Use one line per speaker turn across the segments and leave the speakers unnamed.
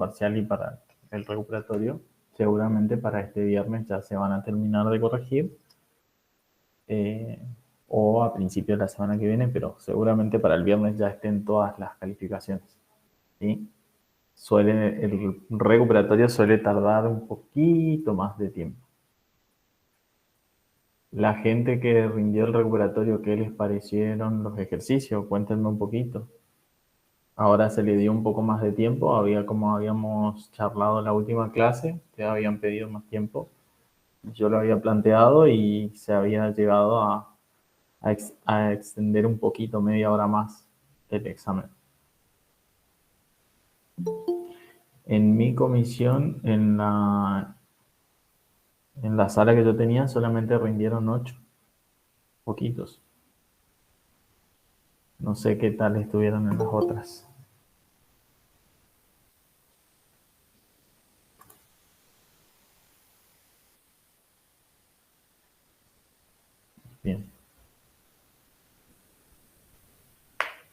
parcial y para el recuperatorio. Seguramente para este viernes ya se van a terminar de corregir. O a principio de la semana que viene, pero seguramente para el viernes ya estén todas las calificaciones. ¿Sí? El recuperatorio suele tardar un poquito más de tiempo. La gente que rindió el recuperatorio, ¿qué les parecieron los ejercicios? Cuéntenme un poquito. Ahora se le dio un poco más de tiempo, como habíamos charlado en la última clase, que habían pedido más tiempo. Yo lo había planteado y se había llegado a extender un poquito, media hora más el examen. En mi comisión, en la sala que yo tenía, solamente rindieron 8, poquitos. No sé qué tal estuvieron en las otras. Bien.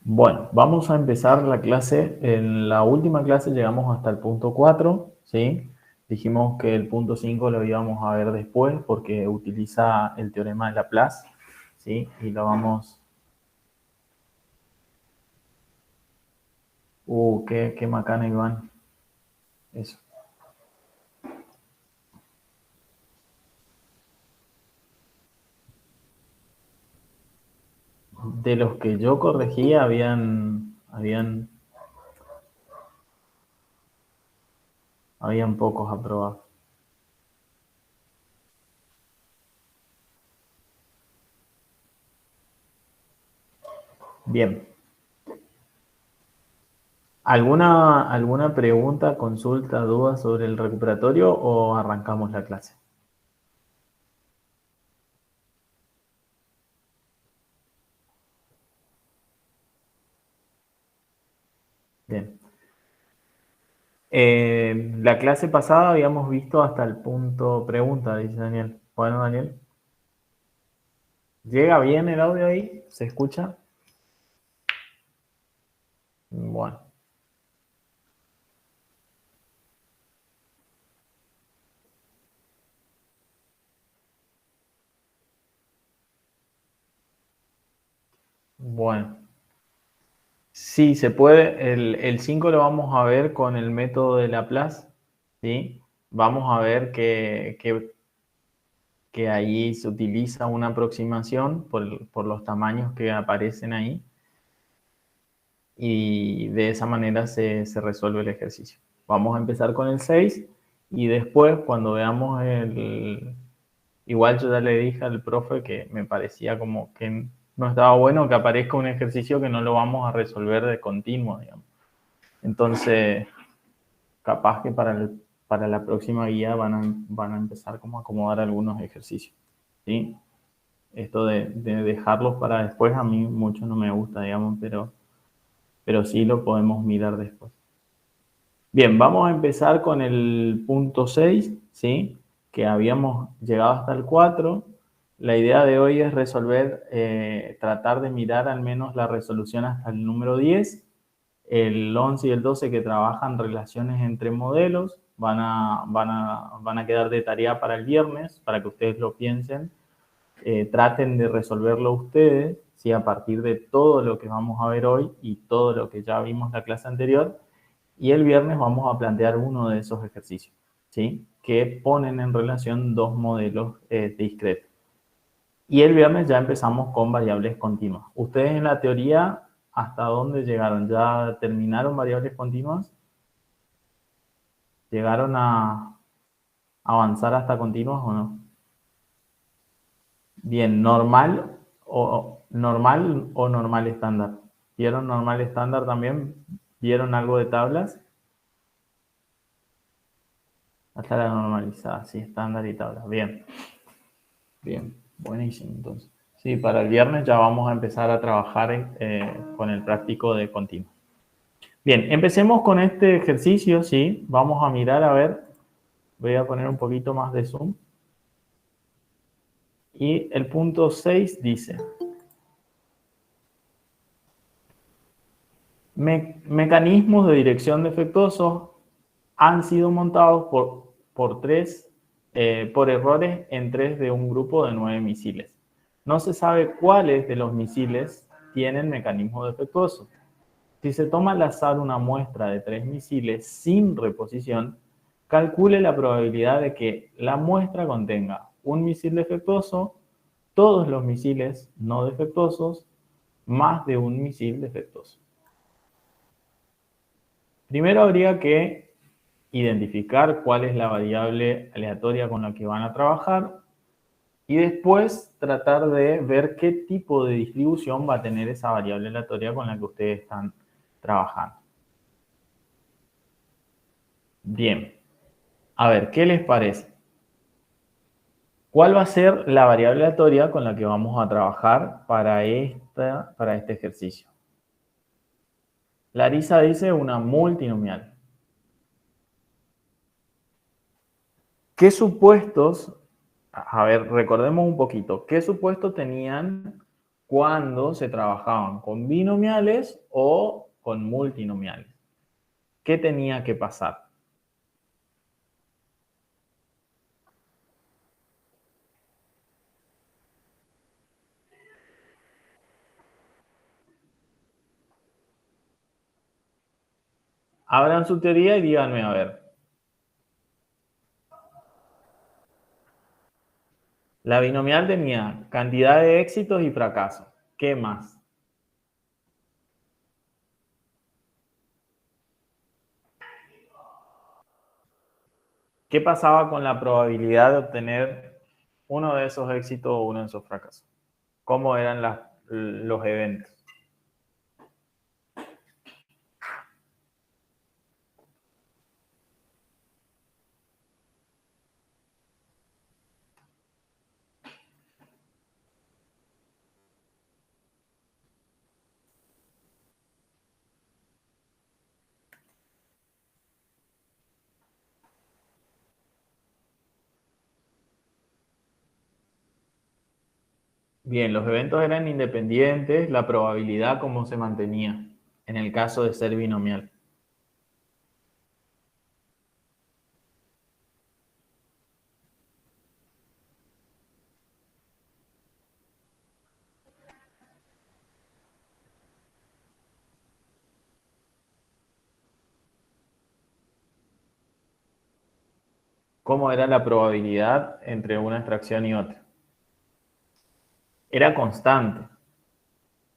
Bueno, vamos a empezar la clase. En la última clase llegamos hasta el punto 4, ¿sí? Dijimos que el punto 5 lo íbamos a ver después porque utiliza el teorema de Laplace, ¿sí? Y lo vamos... qué macana, Iván. Eso. De los que yo corregía, habían pocos aprobados. Bien. ¿Alguna pregunta, consulta, duda sobre el recuperatorio o arrancamos la clase? Bien. La clase pasada habíamos visto hasta el punto pregunta, dice Daniel. Bueno, Daniel. ¿Llega bien el audio ahí? ¿Se escucha? Bueno. Bueno. Sí, se puede. El 5 lo vamos a ver con el método de Laplace, ¿sí? Vamos a ver que ahí se utiliza una aproximación por los tamaños que aparecen ahí y de esa manera se resuelve el ejercicio. Vamos a empezar con el 6 y después cuando veamos igual yo ya le dije al profe que me parecía como que no estaba bueno que aparezca un ejercicio que no lo vamos a resolver de continuo, digamos. Entonces, capaz que para la próxima guía van a empezar como a acomodar algunos ejercicios, ¿sí? Esto de dejarlos para después a mí mucho no me gusta, digamos, pero sí lo podemos mirar después. Bien, vamos a empezar con el punto 6, ¿sí? Que habíamos llegado hasta el 4. La idea de hoy es resolver, tratar de mirar al menos la resolución hasta el número 10. El 11 y el 12 que trabajan relaciones entre modelos van a quedar de tarea para el viernes, para que ustedes lo piensen. Traten de resolverlo ustedes, ¿sí? A partir de todo lo que vamos a ver hoy y todo lo que ya vimos la clase anterior. Y el viernes vamos a plantear uno de esos ejercicios, ¿sí? Que ponen en relación dos modelos discretos. Y el viernes ya empezamos con variables continuas. Ustedes en la teoría, ¿hasta dónde llegaron? ¿Ya terminaron variables continuas? ¿Llegaron a avanzar hasta continuas o no? Bien, normal o normal estándar. ¿Vieron normal estándar también? ¿Vieron algo de tablas? Hasta la normalizada, sí, estándar y tablas. Bien. Bien, buenísimo entonces. Sí, para el viernes ya vamos a empezar a trabajar con el práctico de continuo. Bien, empecemos con este ejercicio, ¿sí? Vamos a mirar, a ver, voy a poner un poquito más de zoom. Y el punto 6 dice, mecanismos de dirección defectuosos. han sido montados por errores en 3 de un grupo de 9 misiles. No se sabe cuáles de los misiles tienen mecanismo defectuoso. Si se toma al azar una muestra de 3 misiles sin reposición, calcule la probabilidad de que la muestra contenga un misil defectuoso, todos los misiles no defectuosos, más de un misil defectuoso. Primero habría que identificar cuál es la variable aleatoria con la que van a trabajar y después tratar de ver qué tipo de distribución va a tener esa variable aleatoria con la que ustedes están trabajando. Bien, a ver, ¿qué les parece? ¿Cuál va a ser la variable aleatoria con la que vamos a trabajar para este ejercicio? Larisa dice una multinomial. ¿Qué supuestos, a ver, recordemos un poquito, qué supuestos tenían cuando se trabajaban con binomiales o con multinomiales? ¿Qué tenía que pasar? Abran su teoría y díganme, a ver. La binomial tenía cantidad de éxitos y fracasos. ¿Qué más? ¿Qué pasaba con la probabilidad de obtener uno de esos éxitos o uno de esos fracasos? ¿Cómo eran los eventos? Bien, los eventos eran independientes, la probabilidad cómo se mantenía en el caso de ser binomial. ¿Cómo era la probabilidad entre una extracción y otra? Era constante.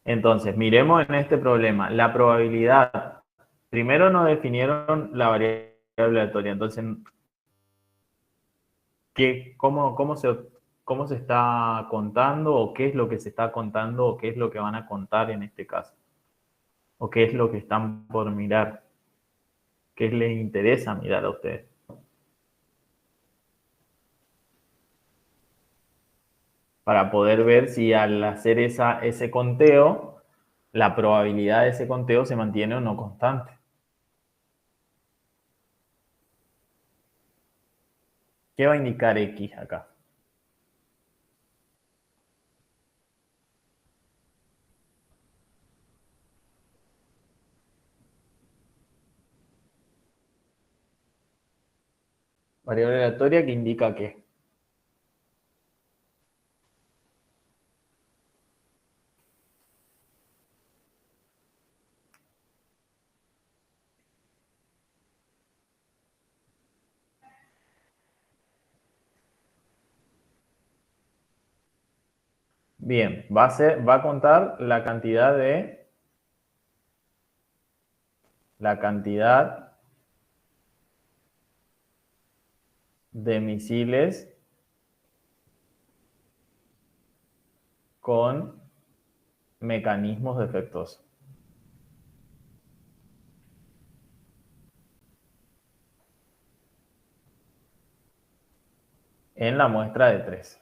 Entonces, miremos en este problema. La probabilidad, primero no definieron la variable aleatoria. Entonces, cómo se está contando o qué es lo que se está contando o qué es lo que van a contar en este caso? ¿O qué es lo que están por mirar? ¿Qué les interesa mirar a ustedes? Para poder ver si al hacer ese conteo, la probabilidad de ese conteo se mantiene o no constante. ¿Qué va a indicar X acá? Variable aleatoria que indica qué. Bien, va a contar la cantidad de misiles con mecanismos defectuosos en la muestra de 3.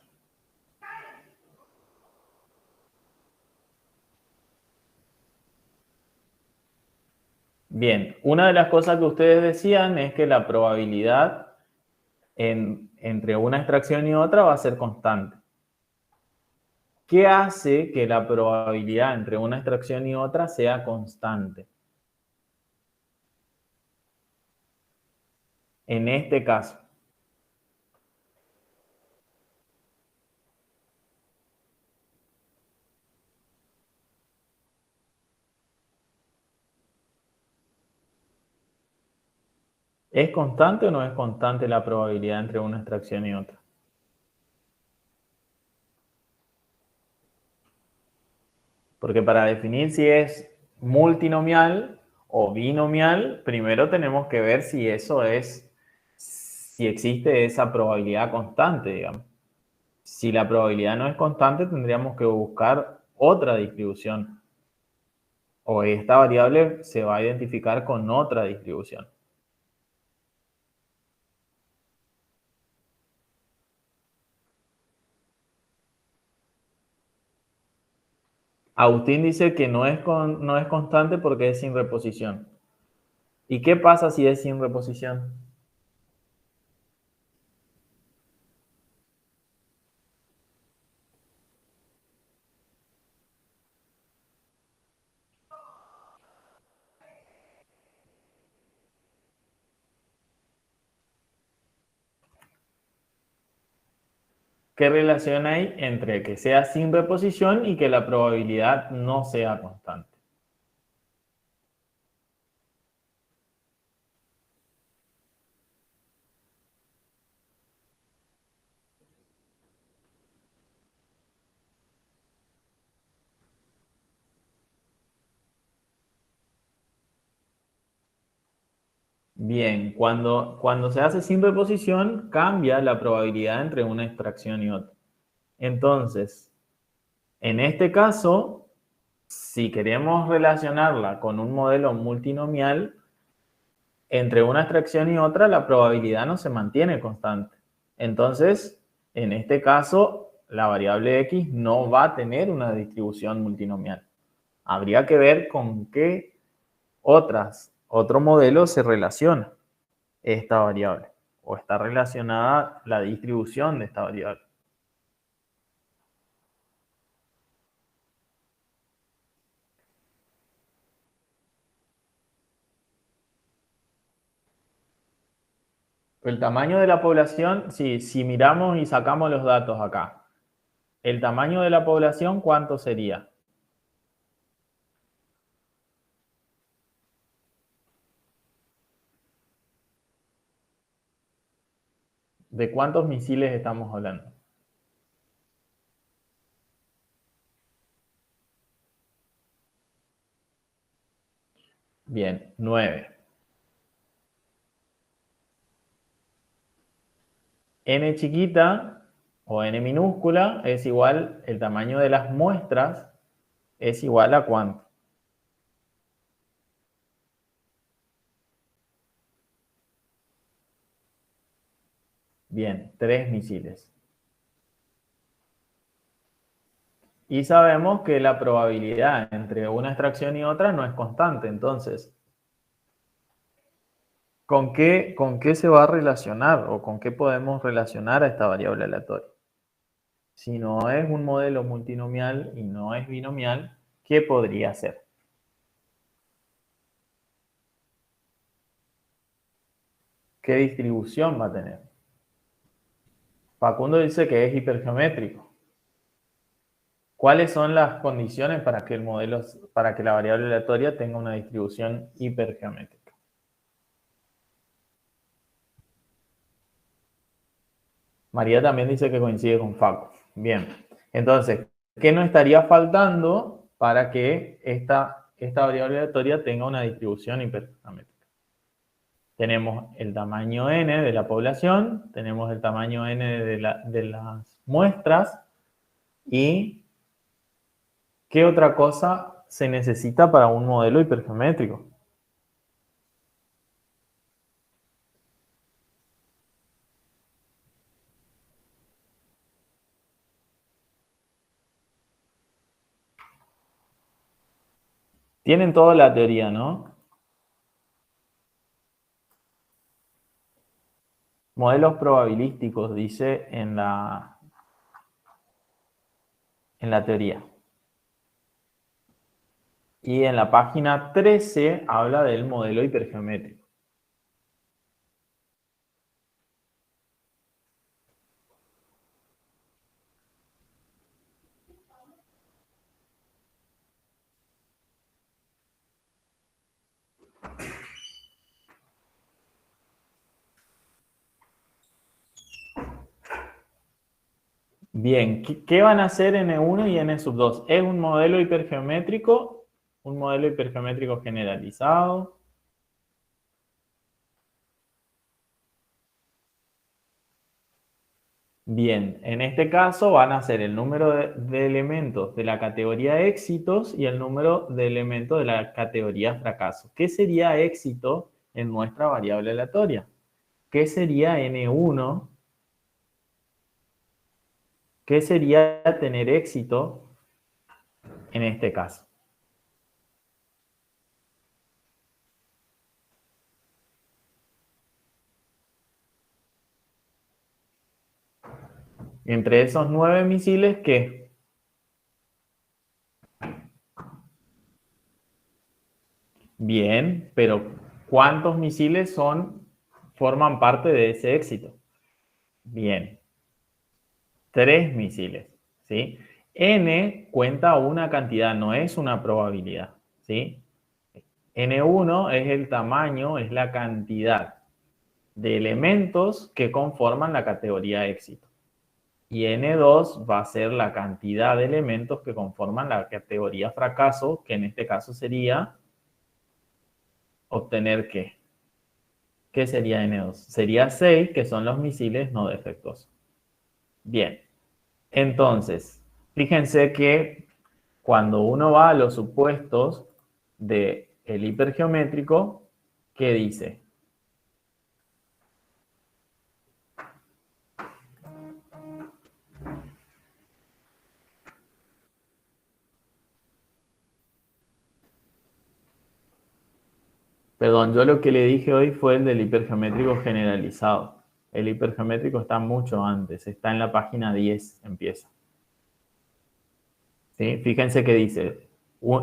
Bien, una de las cosas que ustedes decían es que la probabilidad entre una extracción y otra va a ser constante. ¿Qué hace que la probabilidad entre una extracción y otra sea constante? En este caso, ¿es constante o no es constante la probabilidad entre una extracción y otra? Porque para definir si es multinomial o binomial, primero tenemos que ver si eso es, si existe esa probabilidad constante, digamos. Si la probabilidad no es constante, tendríamos que buscar otra distribución. O esta variable se va a identificar con otra distribución. Agustín dice que no es constante porque es sin reposición. ¿Y qué pasa si es sin reposición? ¿Qué relación hay entre que sea sin reposición y que la probabilidad no sea constante? Bien, cuando se hace sin reposición, cambia la probabilidad entre una extracción y otra. Entonces, en este caso, si queremos relacionarla con un modelo multinomial, entre una extracción y otra la probabilidad no se mantiene constante. Entonces, en este caso, la variable x no va a tener una distribución multinomial. Habría que ver con qué otro modelo se relaciona esta variable o está relacionada la distribución de esta variable. El tamaño de la población, si miramos y sacamos los datos acá, el tamaño de la población, ¿cuánto sería? ¿De cuántos misiles estamos hablando? Bien, 9. N chiquita o n minúscula es igual, el tamaño de las muestras es igual a ¿cuánto? Bien, 3 misiles. Y sabemos que la probabilidad entre una extracción y otra no es constante. Entonces, con qué se va a relacionar o con qué podemos relacionar a esta variable aleatoria? Si no es un modelo multinomial y no es binomial, ¿qué podría ser? ¿Qué distribución va a tener? Facundo dice que es hipergeométrico. ¿Cuáles son las condiciones para que el modelo, para que la variable aleatoria tenga una distribución hipergeométrica? María también dice que coincide con Facu. Bien. Entonces, ¿qué nos estaría faltando para que esta variable aleatoria tenga una distribución hipergeométrica? Tenemos el tamaño n de la población, tenemos el tamaño n de las muestras y ¿qué otra cosa se necesita para un modelo hipergeométrico? Tienen toda la teoría, ¿no? Modelos probabilísticos, dice en la teoría. Y en la página 13 habla del modelo hipergeométrico. Bien, ¿qué van a hacer N1 y N2? ¿Es un modelo hipergeométrico? ¿Un modelo hipergeométrico generalizado? Bien, en este caso van a ser el número de elementos de la categoría éxitos y el número de elementos de la categoría fracaso. ¿Qué sería éxito en nuestra variable aleatoria? ¿Qué sería N1? ¿Qué sería tener éxito en este caso? Entre esos 9 misiles, ¿qué? Bien, pero ¿cuántos misiles forman parte de ese éxito? Bien, 3 misiles, ¿sí? N cuenta una cantidad, no es una probabilidad, ¿sí? N1 es el tamaño, es la cantidad de elementos que conforman la categoría éxito. Y N2 va a ser la cantidad de elementos que conforman la categoría fracaso, que en este caso sería obtener ¿qué? ¿Qué sería N2? Sería 6, que son los misiles no defectuosos. Bien, entonces, fíjense que cuando uno va a los supuestos del hipergeométrico, ¿qué dice? Perdón, yo lo que le dije hoy fue el del hipergeométrico generalizado. El hipergeométrico está mucho antes, está en la página 10, empieza. ¿Sí? Fíjense que dice,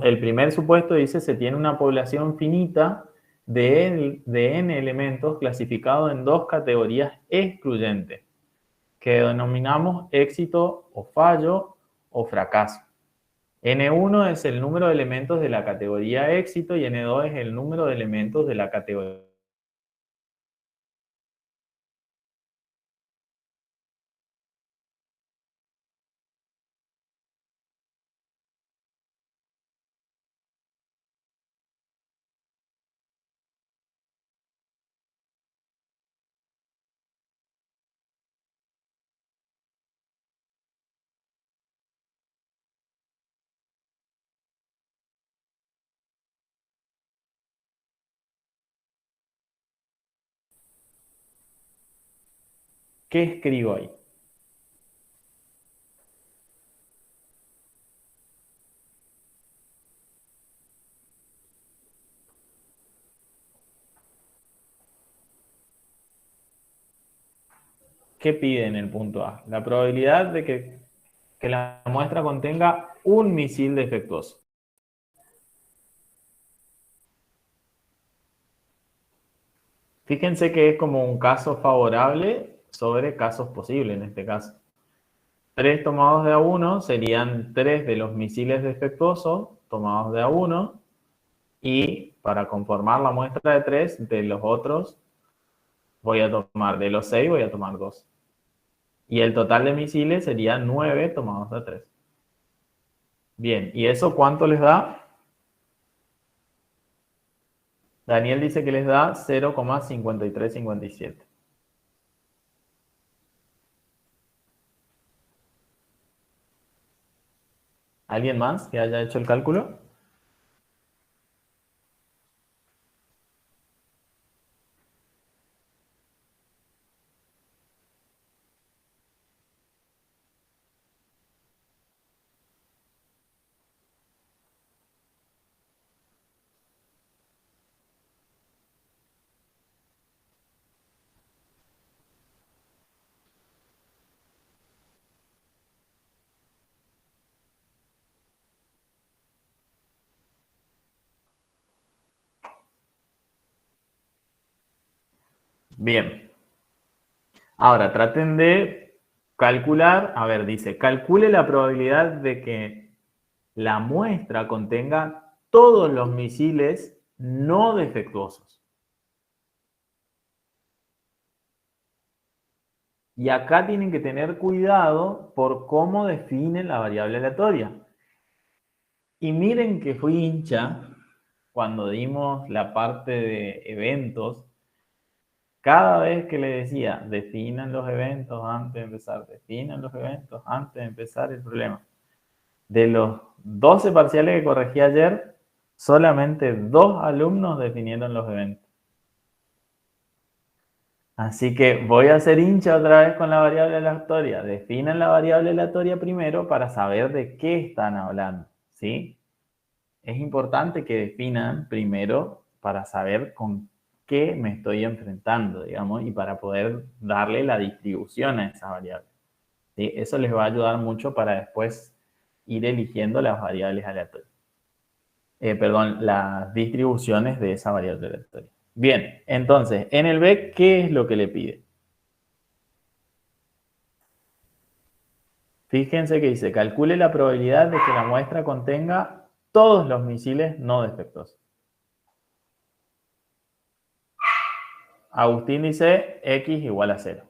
el primer supuesto dice se tiene una población finita de n elementos clasificados en dos categorías excluyentes, que denominamos éxito o fallo o fracaso. N1 es el número de elementos de la categoría éxito y N2 es el número de elementos de la categoría. ¿Qué escribo ahí? ¿Qué pide en el punto A? La probabilidad de que la muestra contenga un misil defectuoso. Fíjense que es como un caso favorable sobre casos posibles en este caso. 3 tomados de A1 serían 3 de los misiles defectuosos tomados de A1 y para conformar la muestra de 3 de los otros voy a tomar, de los 6 voy a tomar 2. Y el total de misiles sería 9 tomados de 3. Bien, ¿y eso cuánto les da? Daniel dice que les da 0,5357. ¿Alguien más que haya hecho el cálculo? Bien. Ahora, traten de calcular, a ver, dice, calcule la probabilidad de que la muestra contenga todos los misiles no defectuosos. Y acá tienen que tener cuidado por cómo definen la variable aleatoria. Y miren que fui hincha cuando dimos la parte de eventos. Cada vez que le decía, definan los eventos antes de empezar, definan los eventos antes de empezar el problema. De los 12 parciales que corregí ayer, solamente 2 alumnos definieron los eventos. Así que voy a hacer hincha otra vez con la variable aleatoria. Definan la variable aleatoria primero para saber de qué están hablando, ¿sí? Es importante que definan primero para saber con qué me estoy enfrentando, digamos, y para poder darle la distribución a esa variable, ¿sí? Eso les va a ayudar mucho para después ir eligiendo las variables aleatorias. Perdón, las distribuciones de esa variable aleatoria. Bien, entonces, en el B, ¿qué es lo que le pide? Fíjense que dice, calcule la probabilidad de que la muestra contenga todos los misiles no defectuosos. Agustín dice X igual a 0.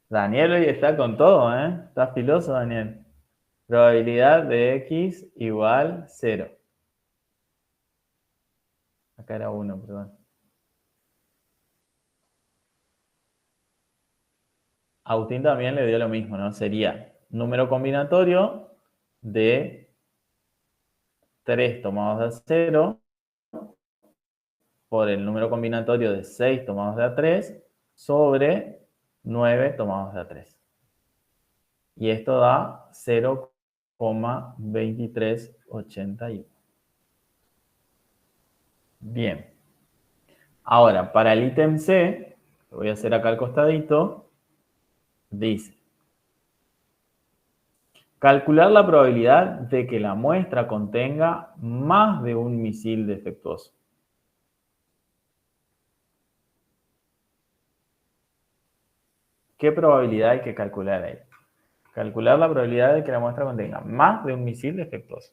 Daniel hoy está con todo, ¿eh? Está filoso, Daniel. Probabilidad de X igual 0. Acá era 1, perdón. Agustín también le dio lo mismo, ¿no? Sería número combinatorio de 3 tomados de a 0 por el número combinatorio de 6 tomados de a 3 sobre 9 tomados de a 3. Y esto da 0,2381. Bien. Ahora, para el ítem C, lo voy a hacer acá al costadito, dice, calcular la probabilidad de que la muestra contenga más de un misil defectuoso. ¿Qué probabilidad hay que calcular ahí? Calcular la probabilidad de que la muestra contenga más de un misil defectuoso.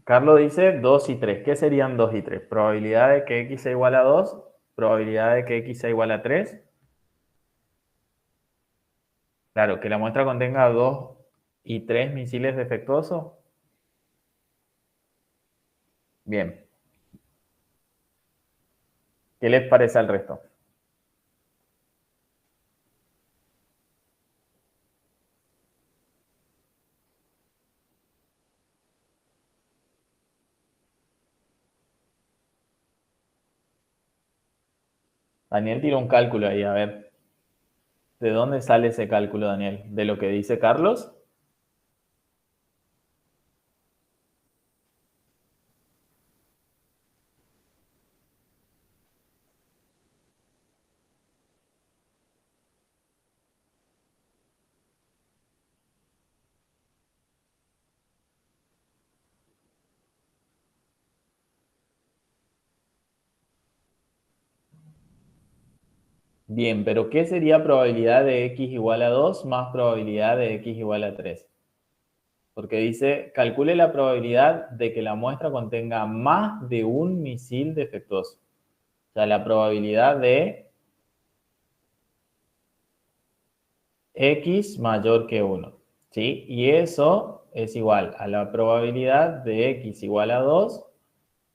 Carlos dice 2 y 3. ¿Qué serían 2 y 3? Probabilidad de que X sea igual a 2, probabilidad de que X sea igual a 3. Claro, que la muestra contenga 2 y 3 misiles defectuosos. Bien. ¿Qué les parece al resto? Daniel tiró un cálculo ahí, a ver. ¿De dónde sale ese cálculo, Daniel? ¿De lo que dice Carlos? Bien, pero ¿qué sería probabilidad de X igual a 2 más probabilidad de X igual a 3? Porque dice, calcule la probabilidad de que la muestra contenga más de un misil defectuoso. O sea, la probabilidad de X mayor que 1. ¿Sí? Y eso es igual a la probabilidad de X igual a 2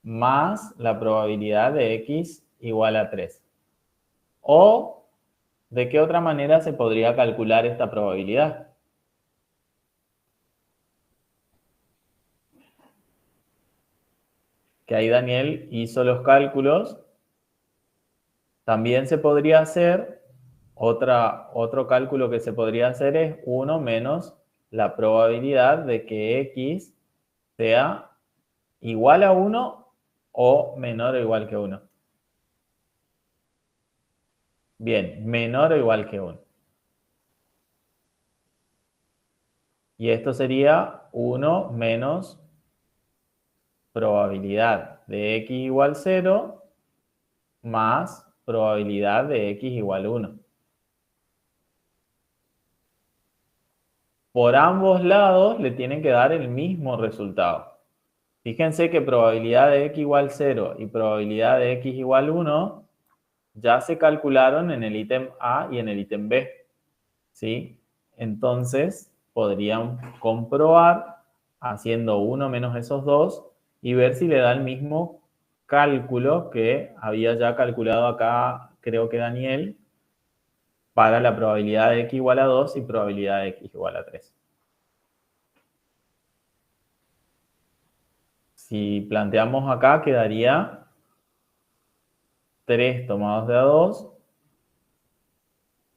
más la probabilidad de X igual a 3. O, ¿de qué otra manera se podría calcular esta probabilidad? Que ahí Daniel hizo los cálculos. También se podría hacer, otro cálculo que se podría hacer es 1 menos la probabilidad de que X sea igual a 1 o menor o igual que 1. Bien, menor o igual que 1. Y esto sería 1 menos probabilidad de x igual 0 más probabilidad de x igual 1. Por ambos lados le tienen que dar el mismo resultado. Fíjense que probabilidad de x igual 0 y probabilidad de x igual 1 ya se calcularon en el ítem A y en el ítem B. ¿Sí? Entonces, podrían comprobar haciendo 1 menos esos dos y ver si le da el mismo cálculo que había ya calculado acá, creo que Daniel, para la probabilidad de x igual a 2 y probabilidad de x igual a 3. Si planteamos acá, quedaría 3 tomados de a 2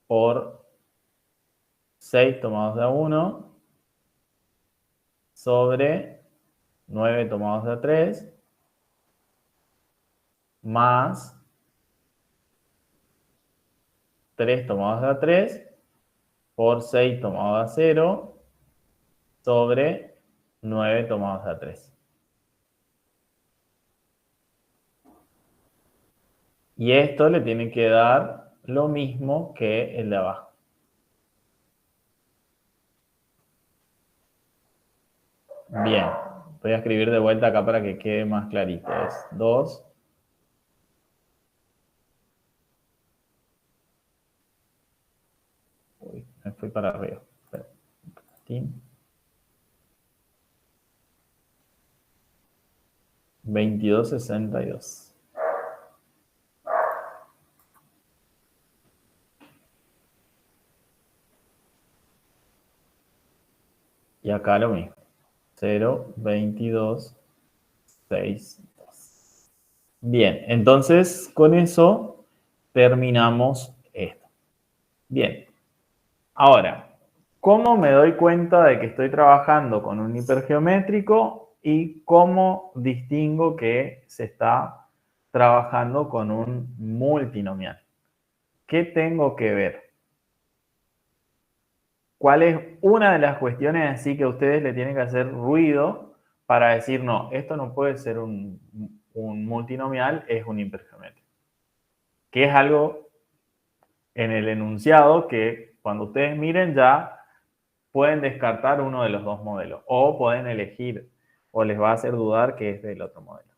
por 6 tomados de a 1 sobre 9 tomados de a 3 más 3 tomados de a 3 por 6 tomado de a 0 sobre 9 tomados de a 3. Y esto le tiene que dar lo mismo que el de abajo. Bien, voy a escribir de vuelta acá para que quede más clarito. Es 2. Uy, me fui para arriba. 2262. Y acá lo mismo. 0, 22, 6, 2. Bien, entonces con eso terminamos esto. Bien, ahora, ¿cómo me doy cuenta de que estoy trabajando con un hipergeométrico y cómo distingo que se está trabajando con un multinomial? ¿Qué tengo que ver? ¿Cuál es una de las cuestiones así que ustedes le tienen que hacer ruido para decir, no, esto no puede ser un multinomial, es un hipergeométrico? Que es algo en el enunciado que cuando ustedes miren ya pueden descartar uno de los dos modelos o pueden elegir o les va a hacer dudar que es del otro modelo.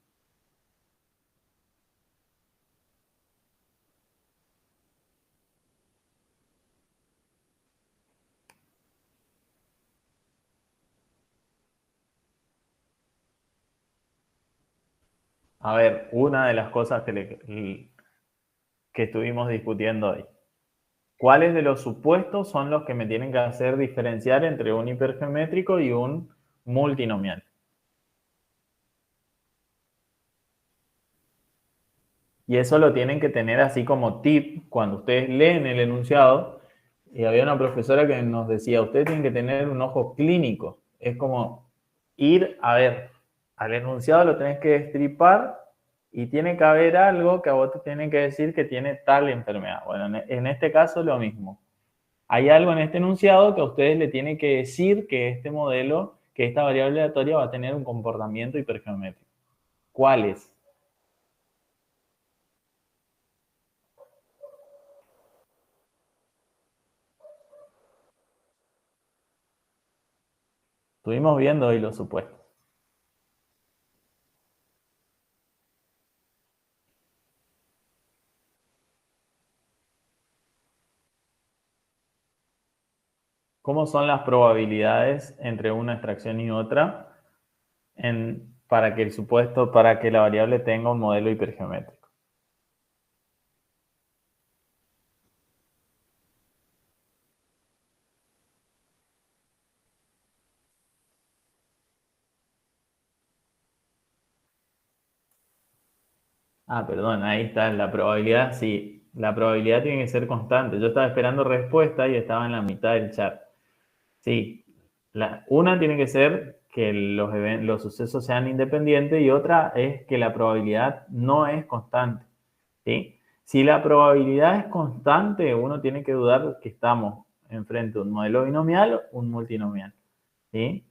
A ver, una de las cosas que estuvimos discutiendo hoy. ¿Cuáles de los supuestos son los que me tienen que hacer diferenciar entre un hipergeométrico y un multinomial? Y eso lo tienen que tener así como tip cuando ustedes leen el enunciado. Y había una profesora que nos decía, ustedes tienen que tener un ojo clínico. Es como ir a ver, al enunciado lo tenés que destripar y tiene que haber algo que a vos te tienen que decir que tiene tal enfermedad. Bueno, en este caso lo mismo. Hay algo en este enunciado que a ustedes le tiene que decir que este modelo, que esta variable aleatoria va a tener un comportamiento hipergeométrico. ¿Cuál es? Estuvimos viendo hoy los supuestos. ¿Cómo son las probabilidades entre una extracción y otra para que el supuesto, para que la variable tenga un modelo hipergeométrico? Ah, perdón, ahí está la probabilidad. Sí, la probabilidad tiene que ser constante. Yo estaba esperando respuesta y estaba en la mitad del chat. Sí, una tiene que ser que los sucesos sean independientes y otra es que la probabilidad no es constante. ¿Sí? Si la probabilidad es constante, uno tiene que dudar que estamos enfrente de un modelo binomial o un multinomial. ¿sí?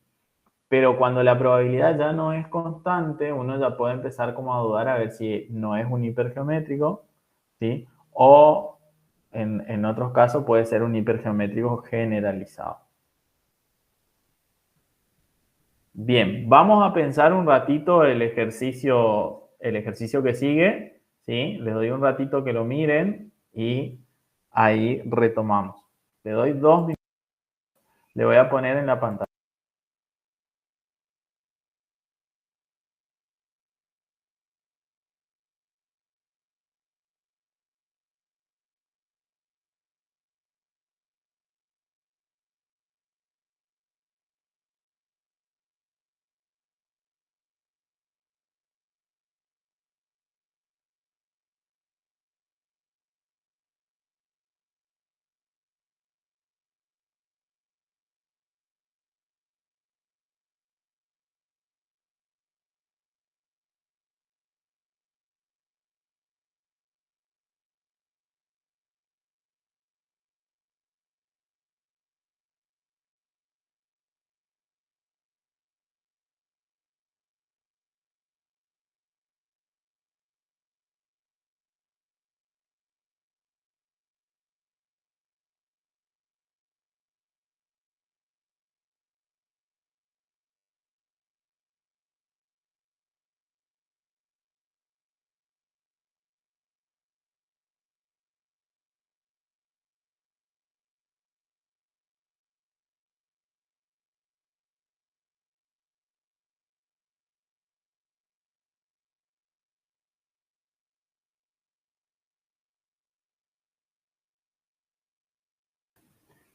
Pero cuando la probabilidad ya no es constante, uno ya puede empezar como a dudar a ver si no es un hipergeométrico, ¿sí? O en otros casos puede ser un hipergeométrico generalizado. Bien, vamos a pensar un ratito el ejercicio que sigue, ¿sí? Les doy un ratito que lo miren y ahí retomamos. Le doy 2 minutos, le voy a poner en la pantalla.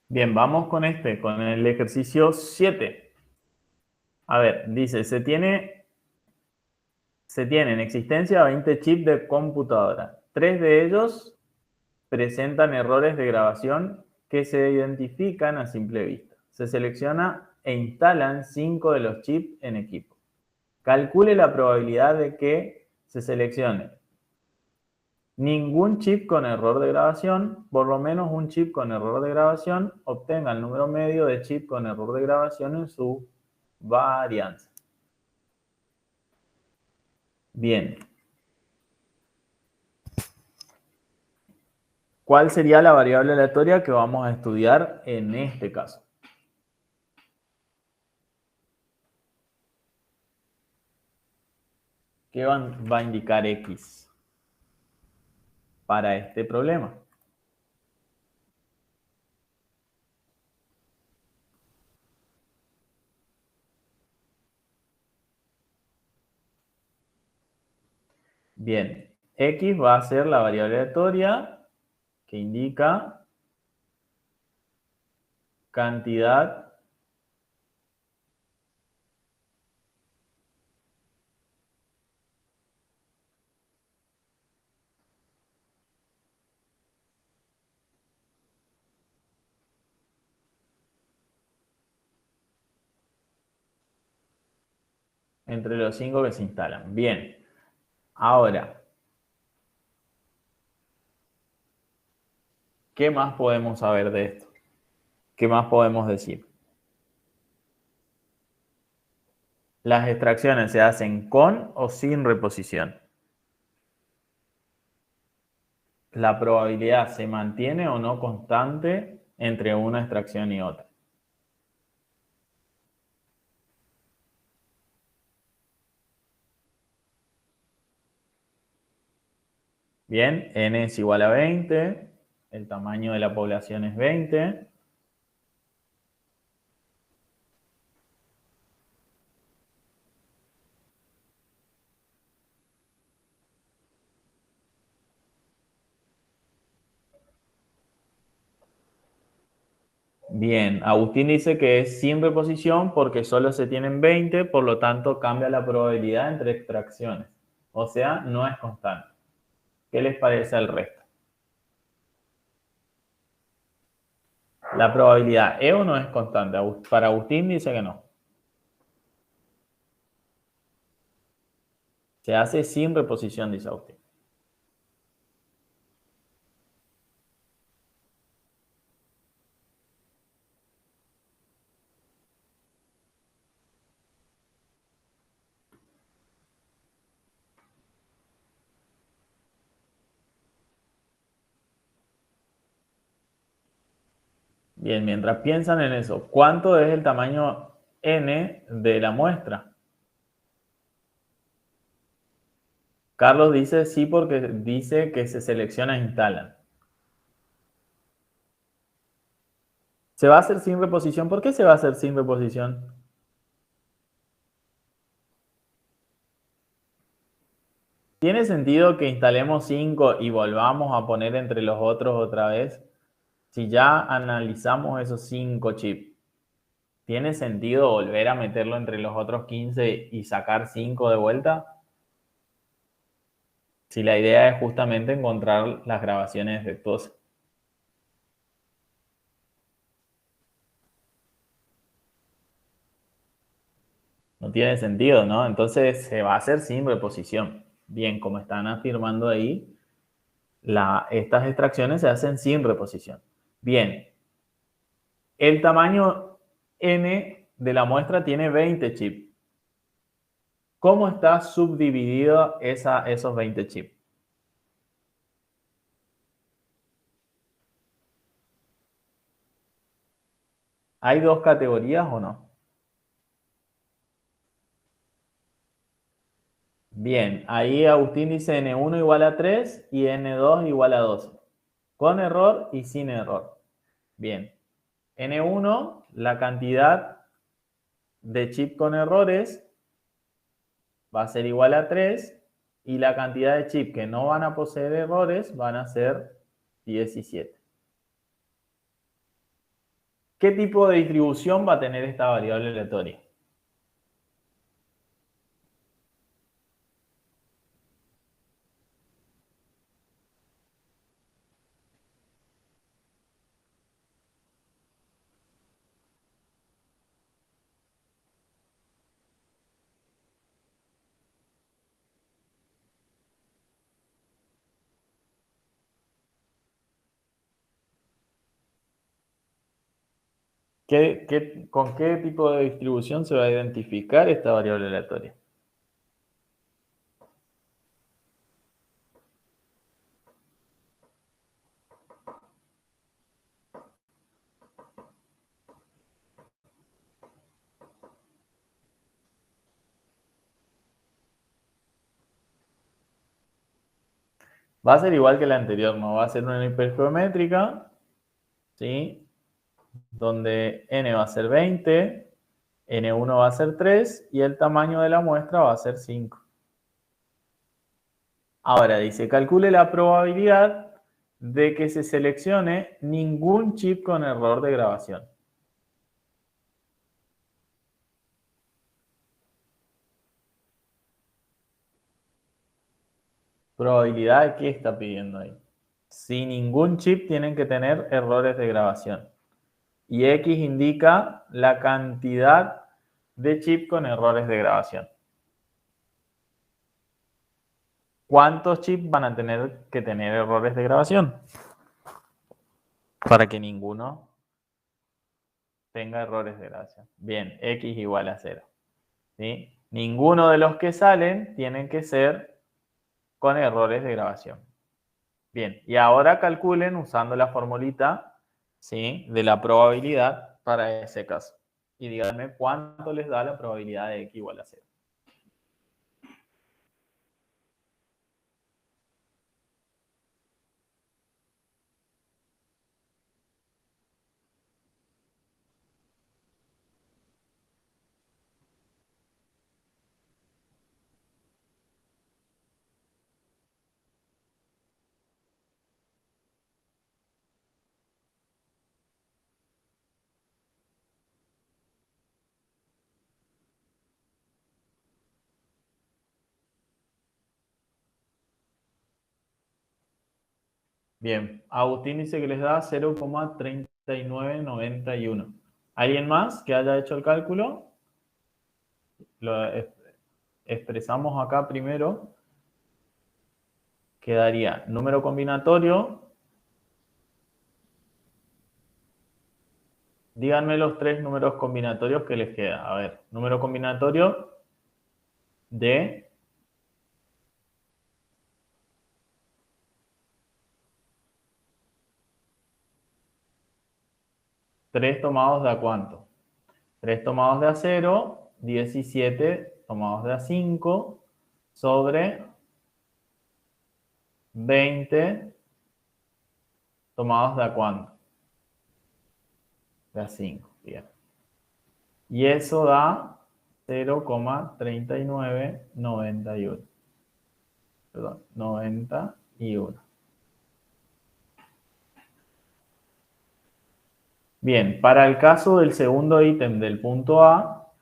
Bien, vamos con con el ejercicio 7. A ver, dice, se tiene en existencia 20 chips de computadora. 3 de ellos presentan errores de grabación que se identifican a simple vista. Se selecciona e instalan 5 de los chips en equipo. Calcule la probabilidad de que se seleccione ningún chip con error de grabación, por lo menos un chip con error de grabación, obtenga el número medio de chip con error de grabación en su varianza. Bien. ¿Cuál sería la variable aleatoria que vamos a estudiar en este caso? ¿Qué va a indicar X para este problema? Bien, X va a ser la variable aleatoria que indica cantidad entre los 5 que se instalan. Bien, ahora, ¿qué más podemos saber de esto? ¿Qué más podemos decir? Las extracciones se hacen con o sin reposición. La probabilidad se mantiene o no constante entre una extracción y otra. Bien, n es igual a 20, el tamaño de la población es 20. Bien, Agustín dice que es sin reposición porque solo se tienen 20, por lo tanto cambia la probabilidad entre extracciones. O sea, no es constante. ¿Qué les parece al resto? La probabilidad, ¿es o no es constante? Para Agustín dice que no. Se hace sin reposición, dice Agustín. Bien, mientras piensan en eso, ¿cuánto es el tamaño n de la muestra? Carlos dice sí porque dice que se selecciona e instalan. ¿Se va a hacer sin reposición? ¿Por qué se va a hacer sin reposición? ¿Tiene sentido que instalemos 5 y volvamos a poner entre los otros otra vez? Si ya analizamos esos 5 chips, ¿tiene sentido volver a meterlo entre los otros 15 y sacar 5 de vuelta? Si la idea es justamente encontrar las grabaciones defectuosas. No tiene sentido, ¿no? Entonces se va a hacer sin reposición. Bien, como están afirmando ahí, estas extracciones se hacen sin reposición. Bien, el tamaño n de la muestra tiene 20 chips. ¿Cómo está subdividido esos 20 chips? ¿Hay dos categorías o no? Bien, ahí Agustín dice N1 igual a 3 y N2 igual a 12. Con error y sin error. Bien, N1, la cantidad de chip con errores va a ser igual a 3 y la cantidad de chip que no van a poseer errores van a ser 17. ¿Qué tipo de distribución va a tener esta variable aleatoria? ¿Con qué tipo de distribución se va a identificar esta variable aleatoria? Va a ser igual que la anterior, no va a ser una hipergeométrica, ¿sí? Donde n va a ser 20, n1 va a ser 3 y el tamaño de la muestra va a ser 5. Ahora dice, calcule la probabilidad de que se seleccione ningún chip con error de grabación. ¿Probabilidad de qué está pidiendo ahí? Si ningún chip tienen que tener errores de grabación. Y X indica la cantidad de chip con errores de grabación. ¿Cuántos chips van a tener que tener errores de grabación? Para que ninguno tenga errores de grabación. Bien, X igual a 0. ¿Sí? Ninguno de los que salen tienen que ser con errores de grabación. Bien, y ahora calculen usando la formulita, ¿sí?, de la probabilidad para ese caso. Y díganme cuánto les da la probabilidad de X igual a 0. Bien, Agustín dice que les da 0,3991. ¿Alguien más que haya hecho el cálculo? Lo expresamos acá primero. Quedaría número combinatorio. Díganme los tres números combinatorios que les queda. A ver, número combinatorio de 3 tomados de a cuánto. 3 tomados de a 0, 17 tomados de a 5 sobre 20 tomados de a cuánto. De a 5, bien. Y eso da 0,3991. Perdón, 91. Bien, para el caso del segundo ítem del punto A,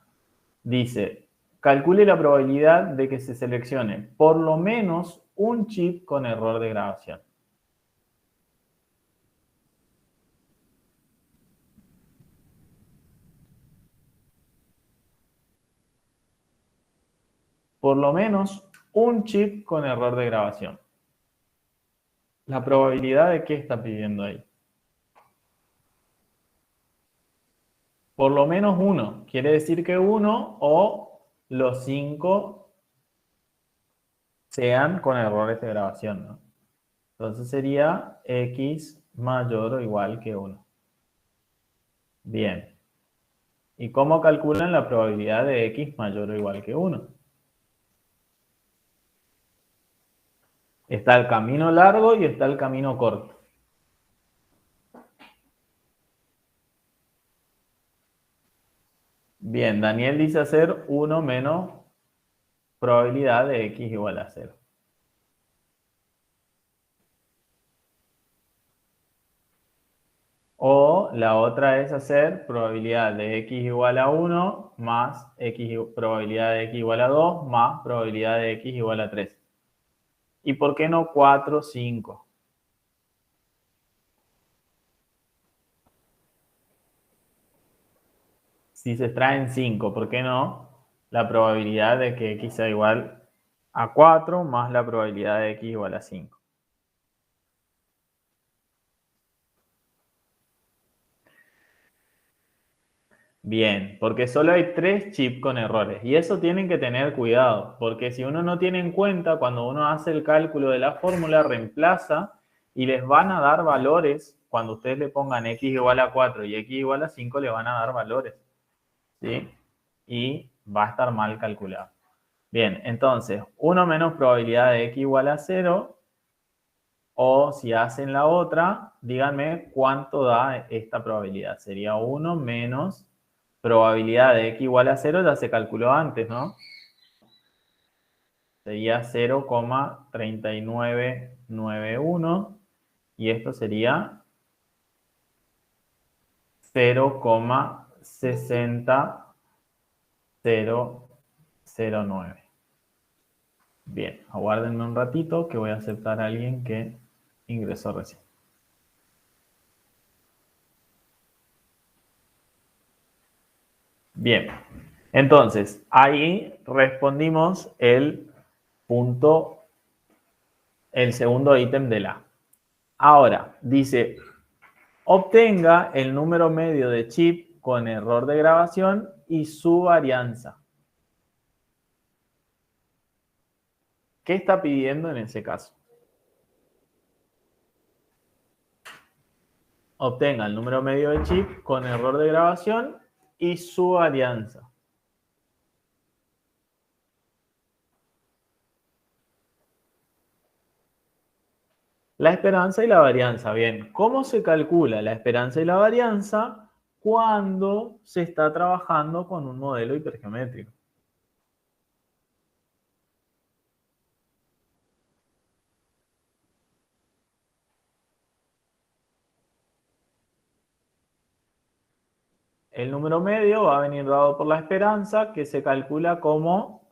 dice, calcule la probabilidad de que se seleccione por lo menos un chip con error de grabación. Por lo menos un chip con error de grabación. ¿La probabilidad de qué está pidiendo ahí? Por lo menos uno. Quiere decir que uno o los 5 sean con errores de grabación, ¿no? Entonces sería x mayor o igual que 1. Bien. ¿Y cómo calculan la probabilidad de x mayor o igual que 1? Está el camino largo y está el camino corto. Bien, Daniel dice hacer 1 menos probabilidad de x igual a 0. O la otra es hacer probabilidad de x igual a 1 más probabilidad de x igual a 2 más probabilidad de x igual a 3. ¿Y por qué no 4, 5? Si se extraen 5, ¿por qué no? La probabilidad de que x sea igual a 4 más la probabilidad de x igual a 5. Bien, porque solo hay 3 chips con errores. Y eso tienen que tener cuidado, porque si uno no tiene en cuenta, cuando uno hace el cálculo de la fórmula, reemplaza y les van a dar valores. Cuando ustedes le pongan x igual a 4 y x igual a 5, le van a dar valores. ¿Sí? Y va a estar mal calculado. Bien, entonces, 1 menos probabilidad de x igual a 0. O si hacen la otra, díganme cuánto da esta probabilidad. Sería 1 menos probabilidad de x igual a 0, ya se calculó antes, ¿no? Sería 0,3991 y esto sería 0,60009. Bien, aguárdenme un ratito que voy a aceptar a alguien que ingresó recién. Bien, entonces ahí respondimos el segundo ítem de la. Ahora, dice, obtenga el número medio de chip con error de grabación y su varianza. ¿Qué está pidiendo en ese caso? Obtenga el número medio de chip con error de grabación y su varianza. La esperanza y la varianza. Bien, ¿cómo se calcula la esperanza y la varianza cuando se está trabajando con un modelo hipergeométrico? El número medio va a venir dado por la esperanza, que se calcula como...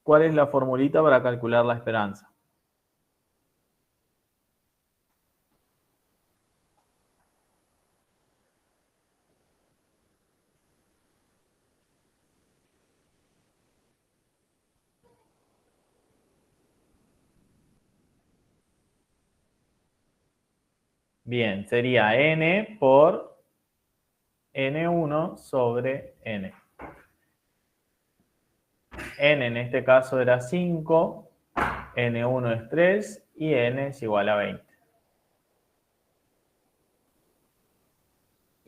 ¿Cuál es la formulita para calcular la esperanza? Bien, sería n por n1 sobre n. N en este caso era 5, n1 es 3 y n es igual a 20.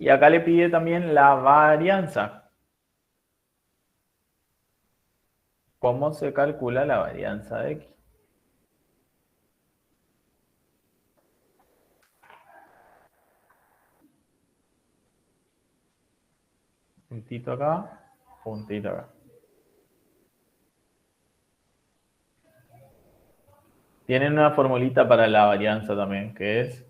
Y acá le pide también la varianza. ¿Cómo se calcula la varianza de X? Puntito acá, puntito acá. Tienen una formulita para la varianza también, que es...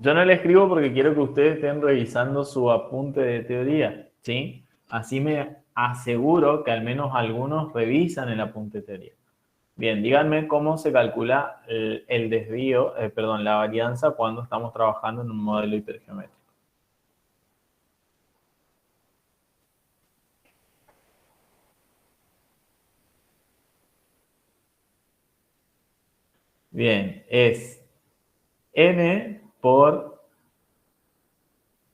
Yo no le escribo porque quiero que ustedes estén revisando su apunte de teoría, ¿sí? Así me aseguro que al menos algunos revisan el apunte de teoría. Bien, díganme cómo se calcula el desvío, perdón, la varianza cuando estamos trabajando en un modelo hipergeométrico. Bien, es n por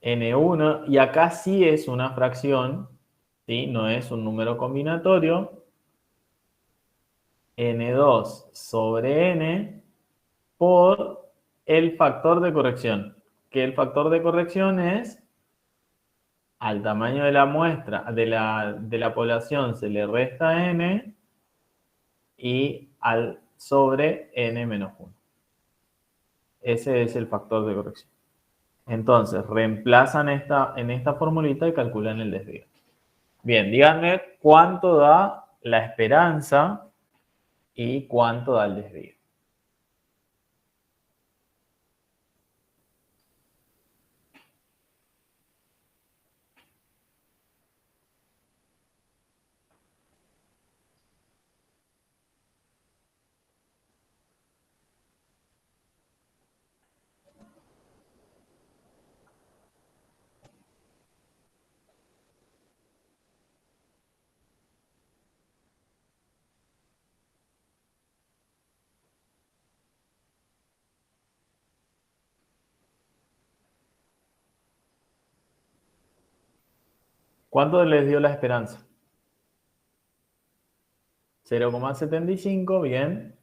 n1, y acá sí es una fracción, ¿sí? No es un número combinatorio, n2 sobre n por el factor de corrección, que el factor de corrección es al tamaño de la muestra, de la población se le resta n y al sobre n menos 1. Ese es el factor de corrección. Entonces, reemplazan en esta formulita y calculan el desvío. Bien, díganme cuánto da la esperanza y cuánto da el desvío. ¿Cuánto les dio la esperanza? 0,75, bien.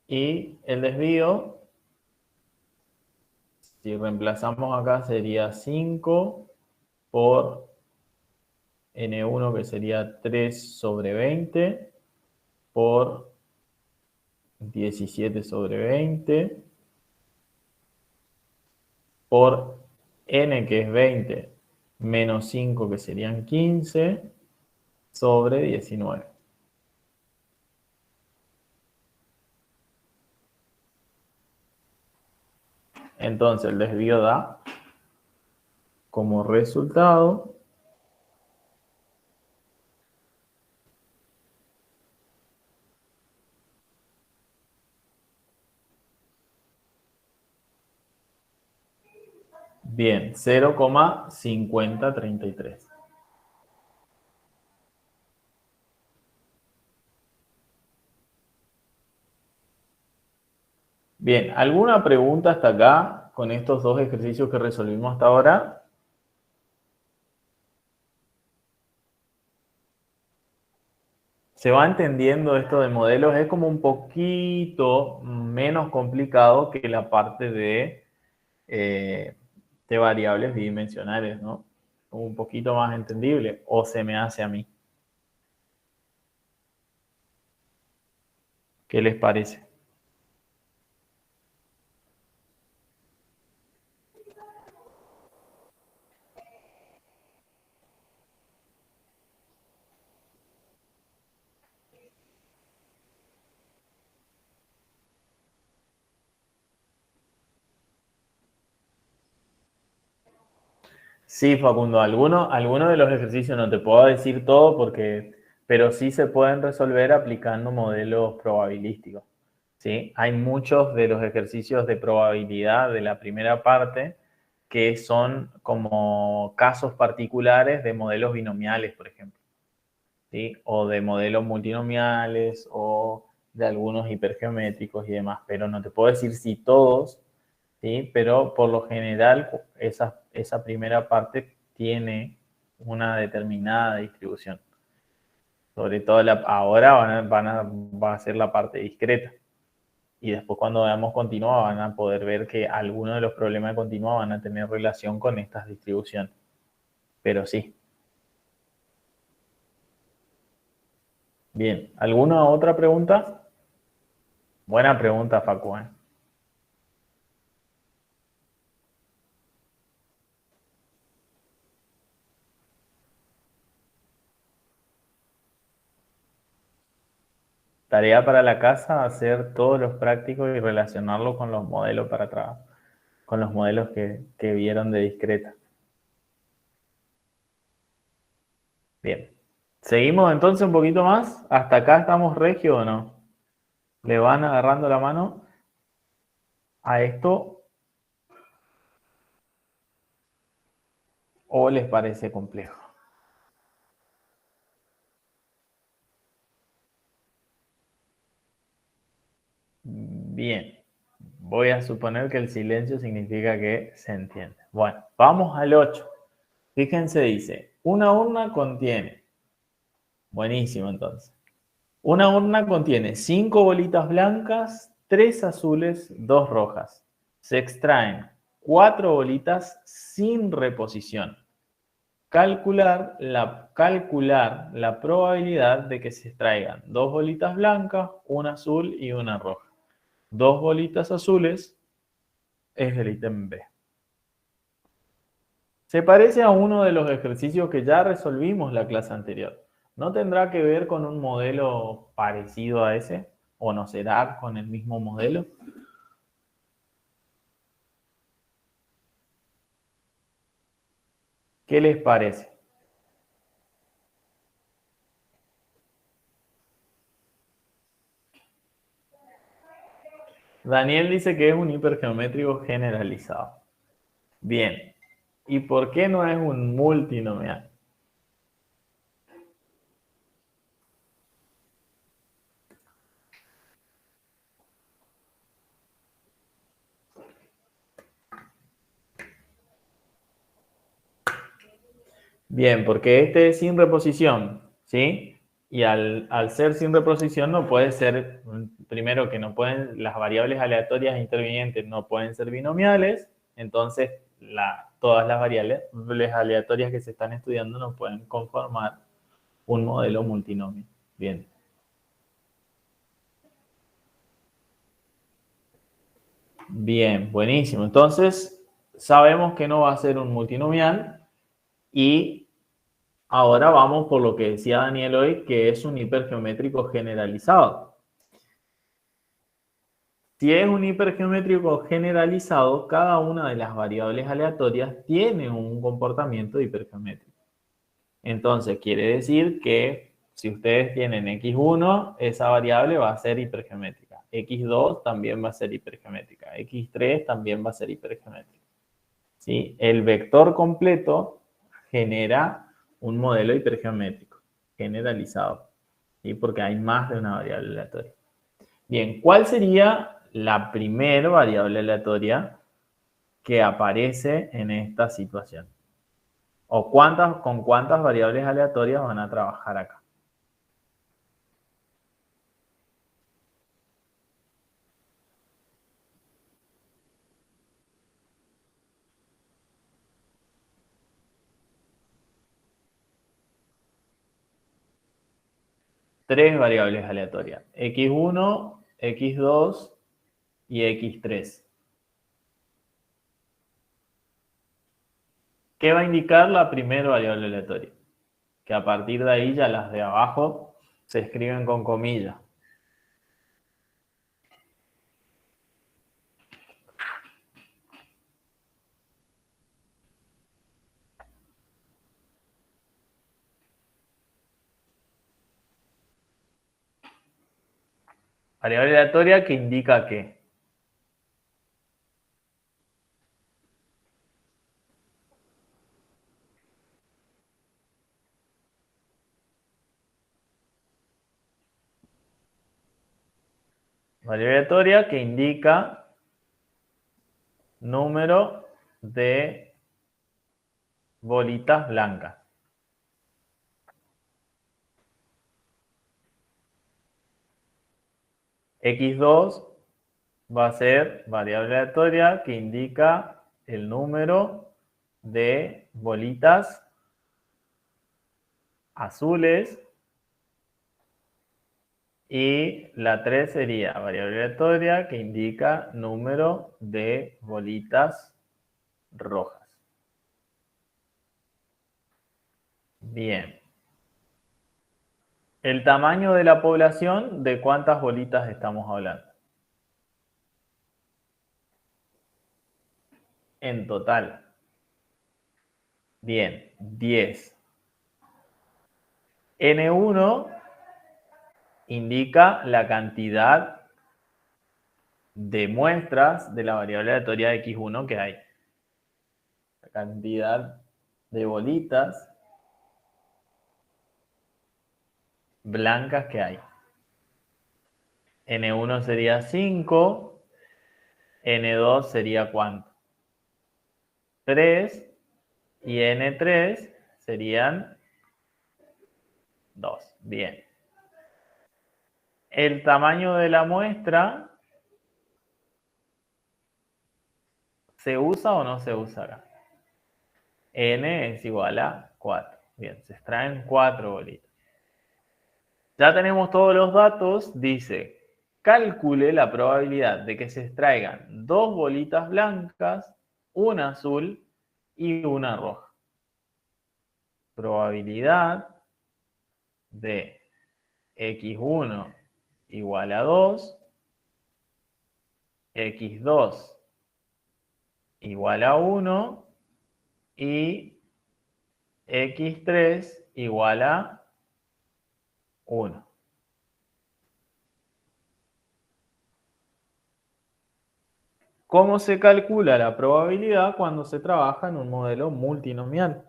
Y el desvío, si reemplazamos acá, sería 5 por n1, que sería 3 sobre 20, por 17 sobre 20, por n, que es 20, menos 5, que serían 15, sobre 19. Entonces el desvío da como resultado bien, 0,5033. Bien, ¿alguna pregunta hasta acá con estos dos ejercicios que resolvimos hasta ahora? Se va entendiendo esto de modelos, es como un poquito menos complicado que la parte de variables bidimensionales, ¿no? Un poquito más entendible, o se me hace a mí. ¿Qué les parece? Sí, Facundo, algunos de los ejercicios no te puedo decir todo pero sí se pueden resolver aplicando modelos probabilísticos, ¿sí? Hay muchos de los ejercicios de probabilidad de la primera parte que son como casos particulares de modelos binomiales, por ejemplo, ¿sí? O de modelos multinomiales o de algunos hipergeométricos y demás, pero no te puedo decir si todos, ¿sí? Pero por lo general esa primera parte tiene una determinada distribución. Sobre todo ahora va a ser la parte discreta. Y después cuando veamos continua van a poder ver que algunos de los problemas de continua van a tener relación con estas distribuciones. Pero sí. Bien, ¿alguna otra pregunta? Buena pregunta, Facu. Tarea para la casa, hacer todos los prácticos y relacionarlo con los modelos para trabajar, con los modelos que vieron de discreta. Bien. ¿Seguimos entonces un poquito más? ¿Hasta acá estamos regio o no? ¿Le van agarrando la mano a esto o les parece complejo? Bien. Voy a suponer que el silencio significa que se entiende. Bueno, vamos al 8. Fíjense, dice, una urna contiene. Buenísimo entonces. Una urna contiene 5 bolitas blancas, 3 azules, 2 rojas. Se extraen 4 bolitas sin reposición. Calcular la probabilidad de que se extraigan 2 bolitas blancas, una azul y una roja. 2 bolitas azules es el ítem B. Se parece a uno de los ejercicios que ya resolvimos la clase anterior. ¿No tendrá que ver con un modelo parecido a ese? ¿O no será con el mismo modelo? ¿Qué les parece? Daniel dice que es un hipergeométrico generalizado. Bien. ¿Y por qué no es un multinomial? Bien, porque este es sin reposición, ¿sí? Y al ser sin reposición no puede ser, primero que no pueden, las variables aleatorias intervinientes no pueden ser binomiales, entonces todas las variables aleatorias que se están estudiando no pueden conformar un modelo multinomio. Bien. Bien, buenísimo. Entonces, sabemos que no va a ser un multinomial y ahora vamos por lo que decía Daniel hoy, que es un hipergeométrico generalizado. Si es un hipergeométrico generalizado, cada una de las variables aleatorias tiene un comportamiento hipergeométrico. Entonces, quiere decir que si ustedes tienen x1, esa variable va a ser hipergeométrica. x2 también va a ser hipergeométrica. x3 también va a ser hipergeométrica. ¿Sí? El vector completo genera un modelo hipergeométrico generalizado, ¿sí? Porque hay más de una variable aleatoria. Bien, ¿cuál sería la primera variable aleatoria que aparece en esta situación? ¿O con cuántas variables aleatorias van a trabajar acá? Tres variables aleatorias, x1, x2 y x3. ¿Qué va a indicar la primera variable aleatoria? Que a partir de ahí ya las de abajo se escriben con comillas. Variable aleatoria que indica que variable aleatoria que indica número de bolitas blancas. X2 va a ser variable aleatoria que indica el número de bolitas azules. Y la 3 sería variable aleatoria que indica número de bolitas rojas. Bien. El tamaño de la población, ¿de cuántas bolitas estamos hablando? En total. Bien, 10. N1 indica la cantidad de muestras de la variable aleatoria X1 que hay. La cantidad de bolitas blancas que hay. N1 sería 5, N2 sería ¿cuánto? 3 y N3 serían 2. Bien. El tamaño de la muestra, ¿se usa o no se usa acá? N es igual a 4. Bien, se extraen 4 bolitas. Ya tenemos todos los datos. Dice, calcule la probabilidad de que se extraigan 2 bolitas blancas, una azul y una roja. Probabilidad de X1 igual a 2, X2 igual a 1 y X3 igual a 1. ¿Cómo se calcula la probabilidad cuando se trabaja en un modelo multinomial?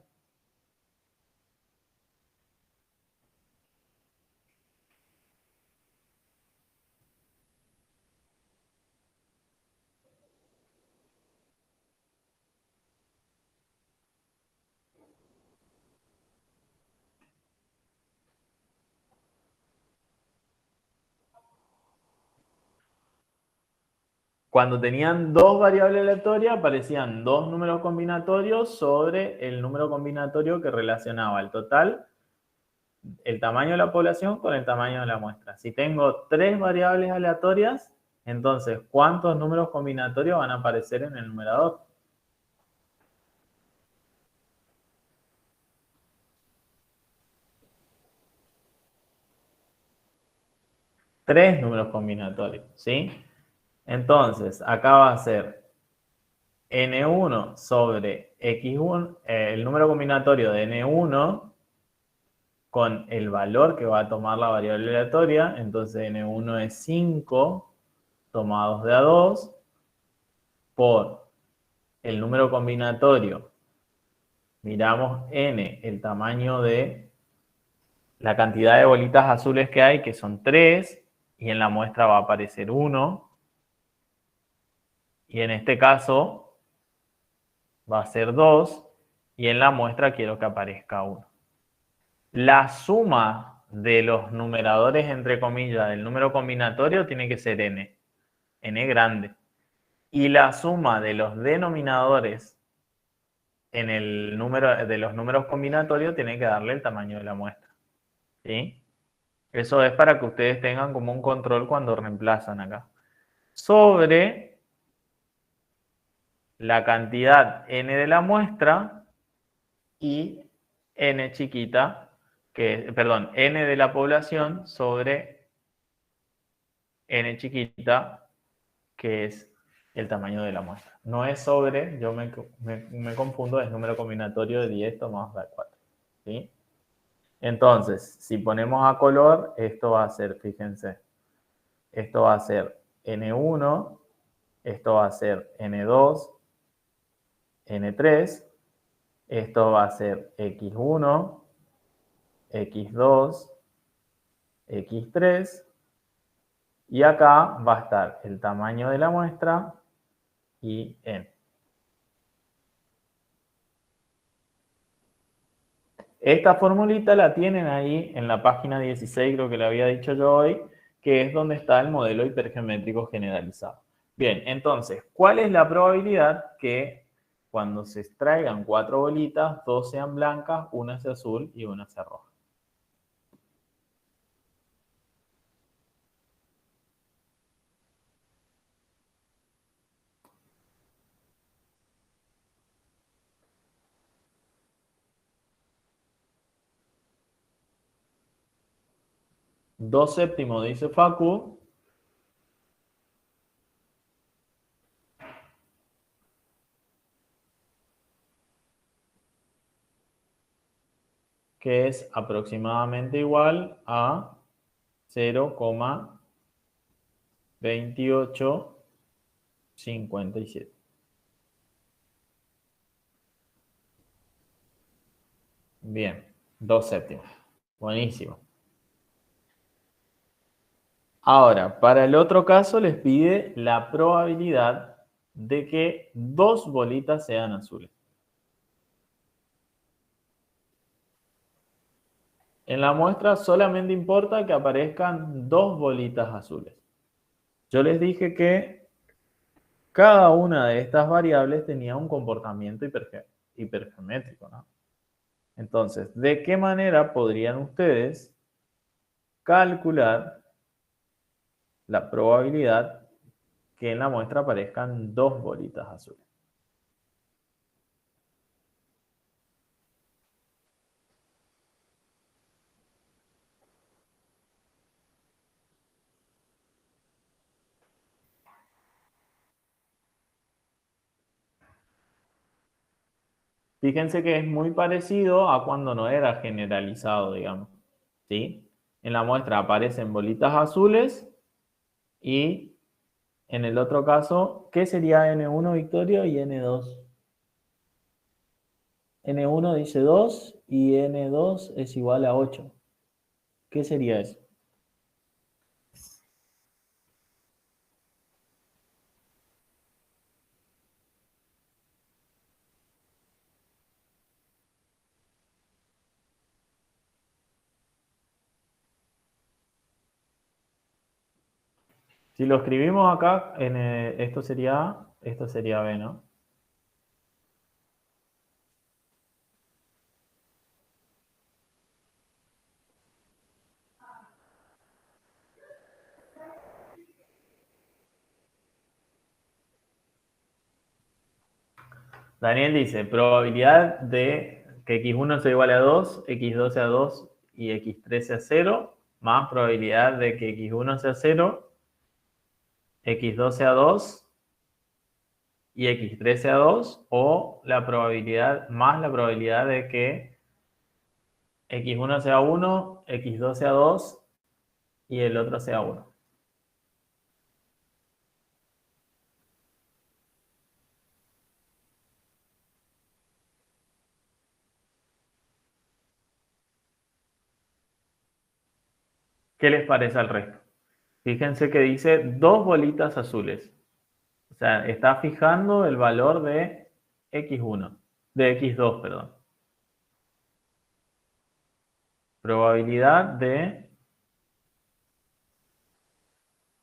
Cuando tenían dos variables aleatorias, aparecían dos números combinatorios sobre el número combinatorio que relacionaba el total, el tamaño de la población con el tamaño de la muestra. Si tengo tres variables aleatorias, entonces, ¿cuántos números combinatorios van a aparecer en el numerador? Tres números combinatorios, ¿sí? Entonces, acá va a ser N1 sobre X1, el número combinatorio de N1 con el valor que va a tomar la variable aleatoria. Entonces, N1 es 5 tomados de a 2 por el número combinatorio. Miramos N, el tamaño de la cantidad de bolitas azules que hay, que son 3, y en la muestra va a aparecer 1. Y en este caso va a ser 2, y en la muestra quiero que aparezca 1. La suma de los numeradores, entre comillas, del número combinatorio tiene que ser n, n grande. Y la suma de los denominadores en el número de los números combinatorios tiene que darle el tamaño de la muestra. ¿Sí? Eso es para que ustedes tengan como un control cuando reemplazan acá. Sobre la cantidad n de la muestra y n chiquita, n de la población sobre n chiquita, que es el tamaño de la muestra. No es sobre, yo me confundo, es número combinatorio de 10 tomados de 4. ¿Sí? Entonces, si ponemos a color, esto va a ser, fíjense, esto va a ser N1, esto va a ser N2, N3, esto va a ser X1, X2, X3, y acá va a estar el tamaño de la muestra y N. Esta formulita la tienen ahí en la página 16, creo que le había dicho yo hoy, que es donde está el modelo hipergeométrico generalizado. Bien, entonces, ¿cuál es la probabilidad que cuando se extraigan 4 bolitas, 2 sean blancas, una sea azul y una sea roja? Dos séptimos, dice Facu, que es aproximadamente igual a 0,2857. Bien, dos séptimos. Buenísimo. Ahora, para el otro caso les pide la probabilidad de que dos bolitas sean azules. En la muestra solamente importa que aparezcan dos bolitas azules. Yo les dije que cada una de estas variables tenía un comportamiento hipergeométrico, ¿no? Entonces, ¿de qué manera podrían ustedes calcular la probabilidad que en la muestra aparezcan dos bolitas azules? Fíjense que es muy parecido a cuando no era generalizado, digamos, ¿sí? En la muestra aparecen bolitas azules y en el otro caso, ¿qué sería N1, Victoria, y N2? N1 dice 2 y N2 es igual a 8. ¿Qué sería eso? Si lo escribimos acá, esto sería B, ¿no? Daniel dice, probabilidad de que x1 sea igual a 2, x2 sea 2 y x3 sea 0, más probabilidad de que x1 sea 0, x2 sea 2 y x3 sea 2, o la probabilidad más la probabilidad de que x1 sea 1, x2 sea 2 y el otro sea 1. ¿Qué les parece al resto? Fíjense que dice dos bolitas azules. O sea, está fijando el valor de x1, de x2, perdón. Probabilidad de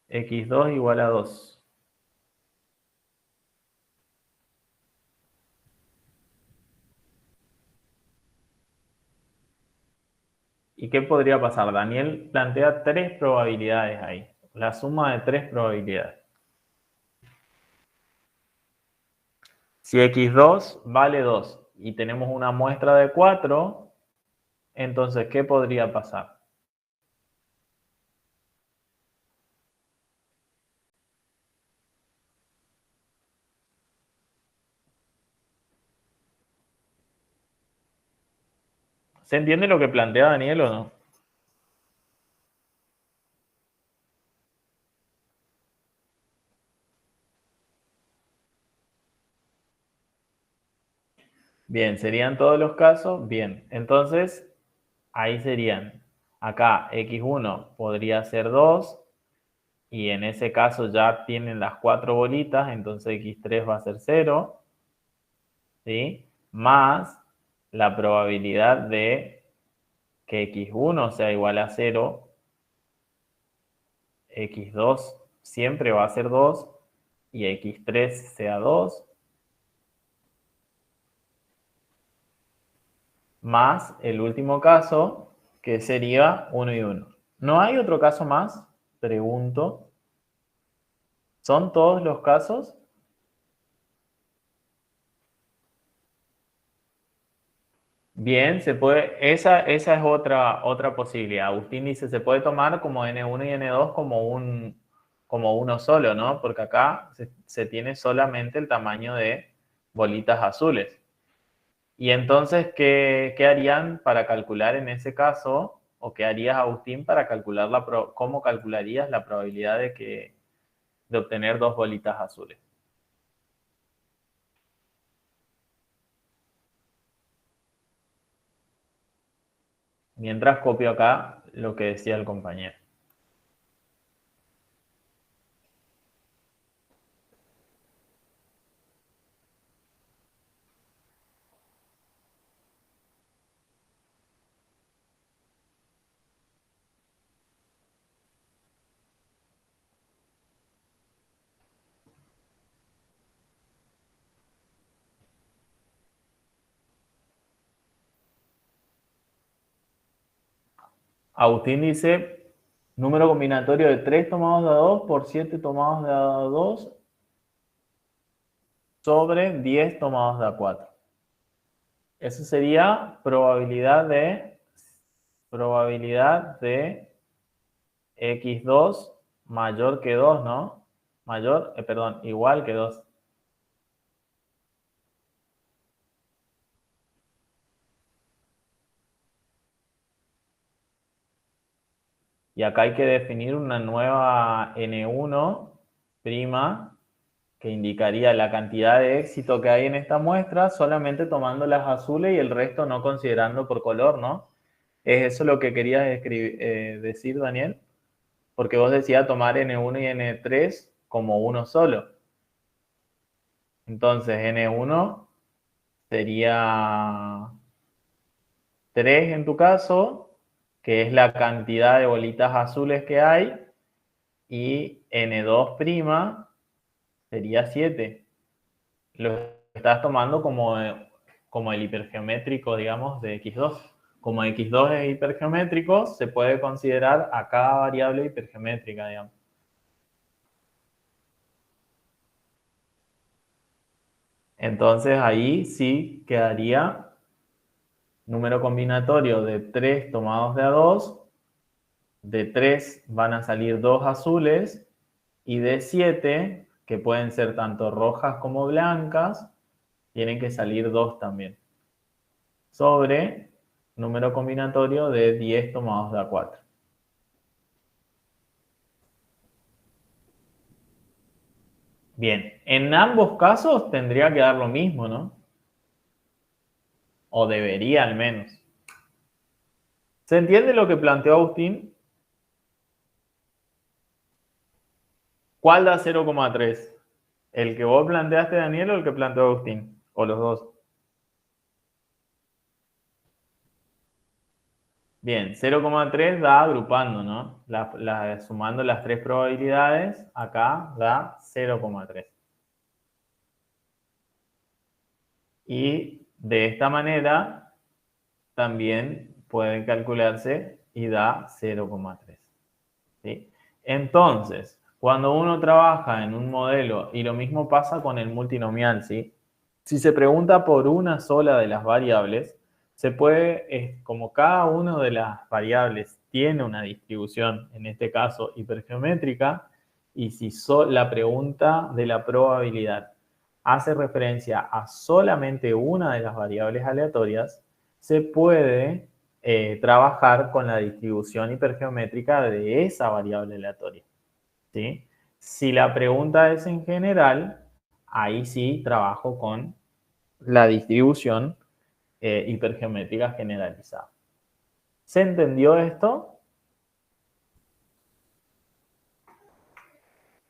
x2 igual a 2. ¿Y qué podría pasar? Daniel plantea tres probabilidades ahí. La suma de tres probabilidades. Si x2 vale 2 y tenemos una muestra de 4, entonces, ¿qué podría pasar? ¿Se entiende lo que plantea Daniel o no? Bien, serían todos los casos. Bien, entonces ahí serían. Acá x1 podría ser 2 y en ese caso ya tienen las cuatro bolitas, entonces x3 va a ser 0, ¿sí? Más la probabilidad de que x1 sea igual a 0, x2 siempre va a ser 2 y x3 sea 2, más el último caso, que sería 1 y 1. ¿No hay otro caso más? Pregunto. ¿Son todos los casos? Bien, se puede, esa es otra posibilidad. Agustín dice, se puede tomar como N1 y N2 como uno solo, ¿no? Porque acá se tiene solamente el tamaño de bolitas azules. Y entonces, ¿qué harían para calcular en ese caso? ¿O qué harías, Agustín, para calcular cómo calcularías la probabilidad de obtener dos bolitas azules? Mientras copio acá lo que decía el compañero. Agustín dice, número combinatorio de 3 tomados de A2 por 7 tomados de A2 sobre 10 tomados de A4. Eso sería probabilidad de x2 mayor que 2, ¿no? Perdón, igual que 2. Y acá hay que definir una nueva N1' que indicaría la cantidad de éxito que hay en esta muestra, solamente tomando las azules y el resto no considerando por color, ¿no? ¿Es eso lo que querías decir, Daniel? Porque vos decías tomar N1 y N3 como uno solo. Entonces, N1 sería 3 en tu caso, que es la cantidad de bolitas azules que hay, y N2' sería 7. Lo estás tomando como el hipergeométrico, digamos, de x2. Como x2 es hipergeométrico, se puede considerar a cada variable hipergeométrica, digamos. Entonces ahí sí quedaría número combinatorio de 3 tomados de A2, de 3 van a salir 2 azules, y de 7, que pueden ser tanto rojas como blancas, tienen que salir 2 también. Sobre número combinatorio de 10 tomados de A4. Bien, en ambos casos tendría que dar lo mismo, ¿no? O debería al menos. ¿Se entiende lo que planteó Agustín? ¿Cuál da 0,3? ¿El que vos planteaste, Daniel, o el que planteó Agustín? ¿O los dos? Bien, 0,3 da agrupando, ¿no? Sumando las tres probabilidades, acá da 0,3. Y de esta manera también puede calcularse y da 0,3. ¿Sí? Entonces, cuando uno trabaja en un modelo, y lo mismo pasa con el multinomial, ¿sí? Si se pregunta por una sola de las variables, se puede, como cada una de las variables tiene una distribución, en este caso hipergeométrica, y si la pregunta de la probabilidad hace referencia a solamente una de las variables aleatorias, se puede trabajar con la distribución hipergeométrica de esa variable aleatoria, ¿sí? Si la pregunta es en general, ahí sí trabajo con la distribución hipergeométrica generalizada. ¿Se entendió esto?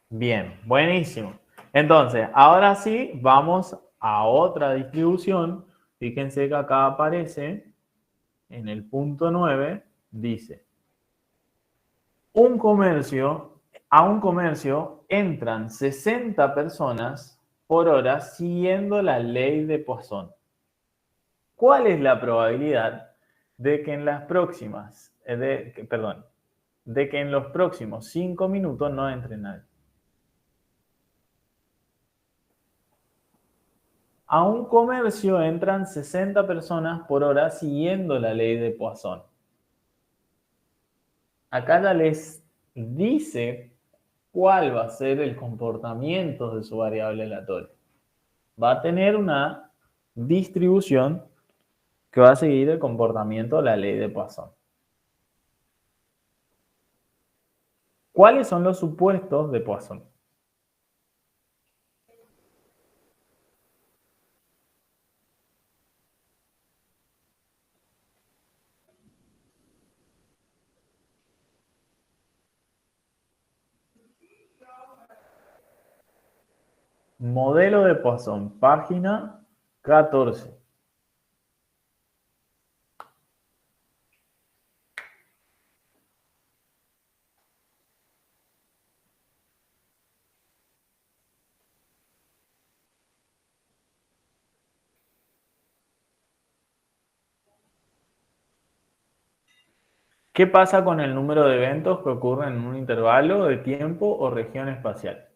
Bien, buenísimo. Entonces, ahora sí vamos a otra distribución Fíjense que acá aparece, en el punto 9, dice, a un comercio entran 60 personas por hora siguiendo la ley de Poisson. ¿Cuál es la probabilidad de que en las próximas, de que en los próximos 5 minutos no entre nadie? A un comercio entran 60 personas por hora siguiendo la ley de Poisson. Acá ya les dice cuál va a ser el comportamiento de su variable aleatoria. Va a tener una distribución que va a seguir el comportamiento de la ley de Poisson. ¿Cuáles son los supuestos de Poisson? Modelo de Poisson, página 14. ¿Qué pasa con el número de eventos que ocurren en un intervalo de tiempo o región espacial?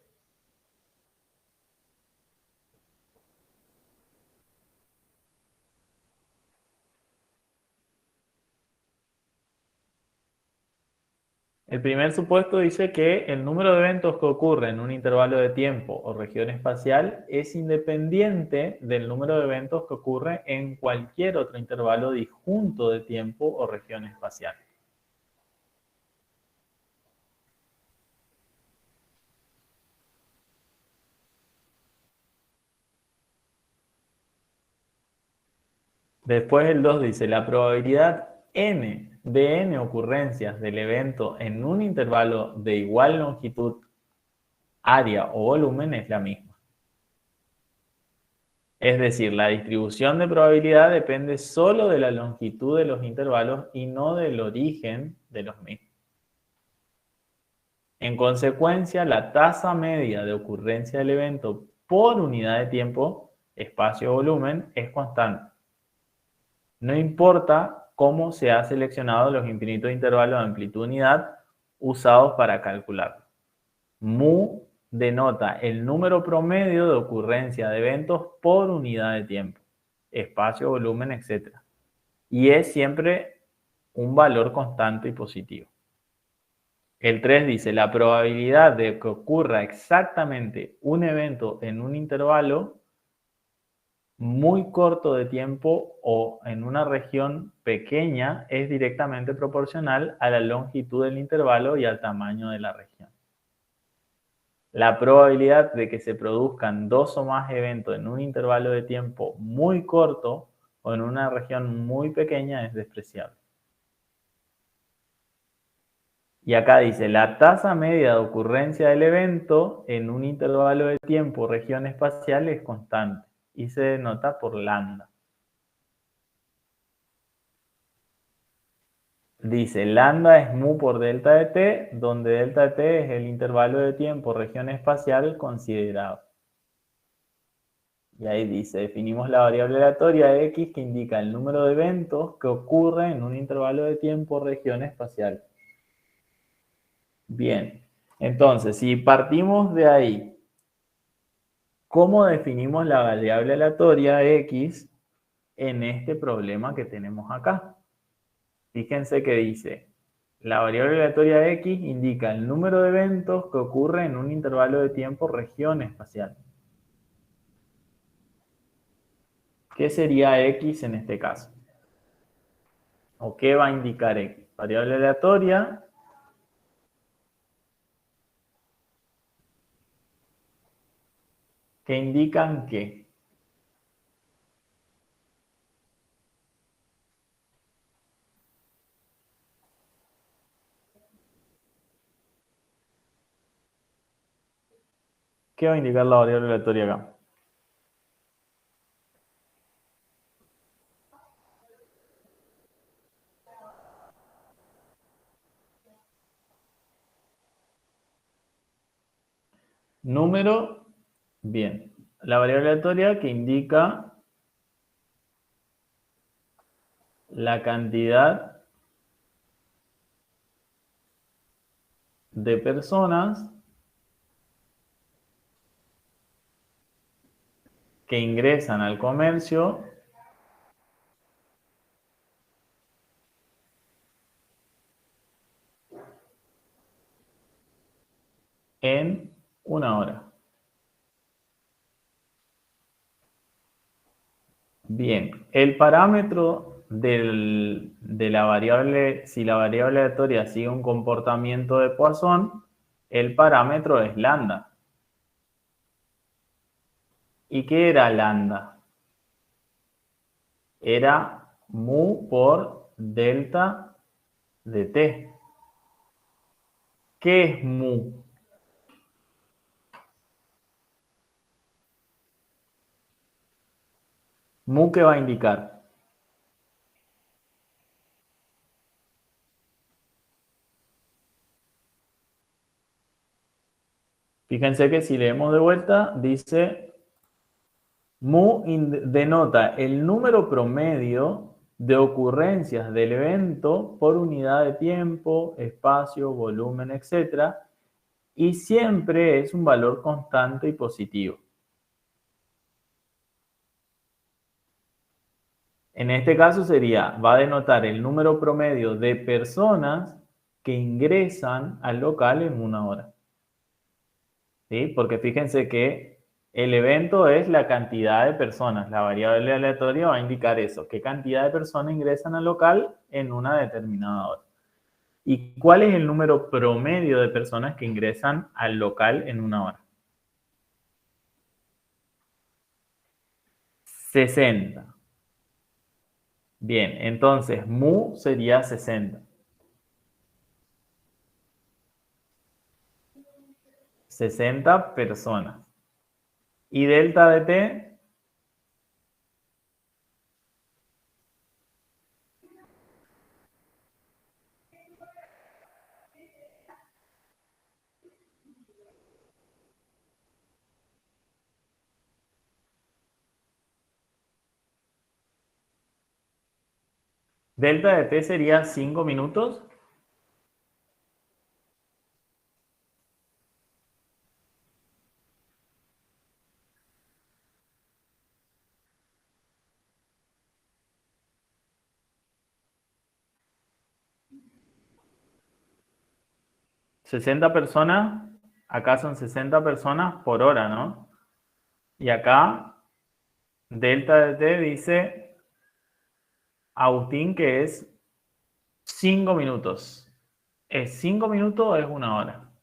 El primer supuesto dice que el número de eventos que ocurren en un intervalo de tiempo o región espacial es independiente del número de eventos que ocurre en cualquier otro intervalo disjunto de tiempo o región espacial. Después el 2 dice, la probabilidad n de n ocurrencias del evento en un intervalo de igual longitud, área o volumen es la misma. Es decir, la distribución de probabilidad depende solo de la longitud de los intervalos y no del origen de los mismos. En consecuencia, la tasa media de ocurrencia del evento por unidad de tiempo, espacio o volumen, es constante. No importa cómo se ha seleccionado los infinitos intervalos de amplitud-unidad usados para calcularlo. Mu denota el número promedio de ocurrencia de eventos por unidad de tiempo, espacio, volumen, etc. Y es siempre un valor constante y positivo. El 3 dice, la probabilidad de que ocurra exactamente un evento en un intervalo muy corto de tiempo o en una región pequeña es directamente proporcional a la longitud del intervalo y al tamaño de la región. La probabilidad de que se produzcan dos o más eventos en un intervalo de tiempo muy corto o en una región muy pequeña es despreciable. Y acá dice, la tasa media de ocurrencia del evento en un intervalo de tiempo o región espacial es constante y se denota por lambda. Dice, lambda es mu por delta de t, donde delta de t es el intervalo de tiempo o región espacial considerado. Y ahí dice, definimos la variable aleatoria x que indica el número de eventos que ocurren en un intervalo de tiempo o región espacial. Bien, entonces, si partimos de ahí, ¿cómo definimos la variable aleatoria x en este problema que tenemos acá? Fíjense que dice, la variable aleatoria x indica el número de eventos que ocurren en un intervalo de tiempo región espacial. ¿Qué sería x en este caso? ¿O qué va a indicar x? Variable aleatoria que indican qué. ¿Qué va a indicar la variable aleatoria acá? Número, bien. La variable aleatoria que indica la cantidad de personas que ingresan al comercio en una hora. Bien, el parámetro de la variable, si la variable aleatoria sigue un comportamiento de Poisson, el parámetro es lambda. ¿Y qué era lambda? Era mu por delta de t. ¿Qué es mu? Mu, ¿qué va a indicar? Fíjense que si leemos de vuelta, dice mu denota el número promedio de ocurrencias del evento por unidad de tiempo, espacio, volumen, etc. Y siempre es un valor constante y positivo. En este caso va a denotar el número promedio de personas que ingresan al local en una hora. ¿Sí? Porque fíjense que el evento es la cantidad de personas. La variable aleatoria va a indicar eso, qué cantidad de personas ingresan al local en una determinada hora. ¿Y cuál es el número promedio de personas que ingresan al local en una hora? 60. Bien, entonces mu sería 60. 60 personas. ¿Y delta de t? Delta de t sería 5 minutos. 60 personas, acá son 60 personas por hora, ¿no? Y acá, delta de t dice Agustín que es 5 minutos. ¿Es 5 minutos o es una hora?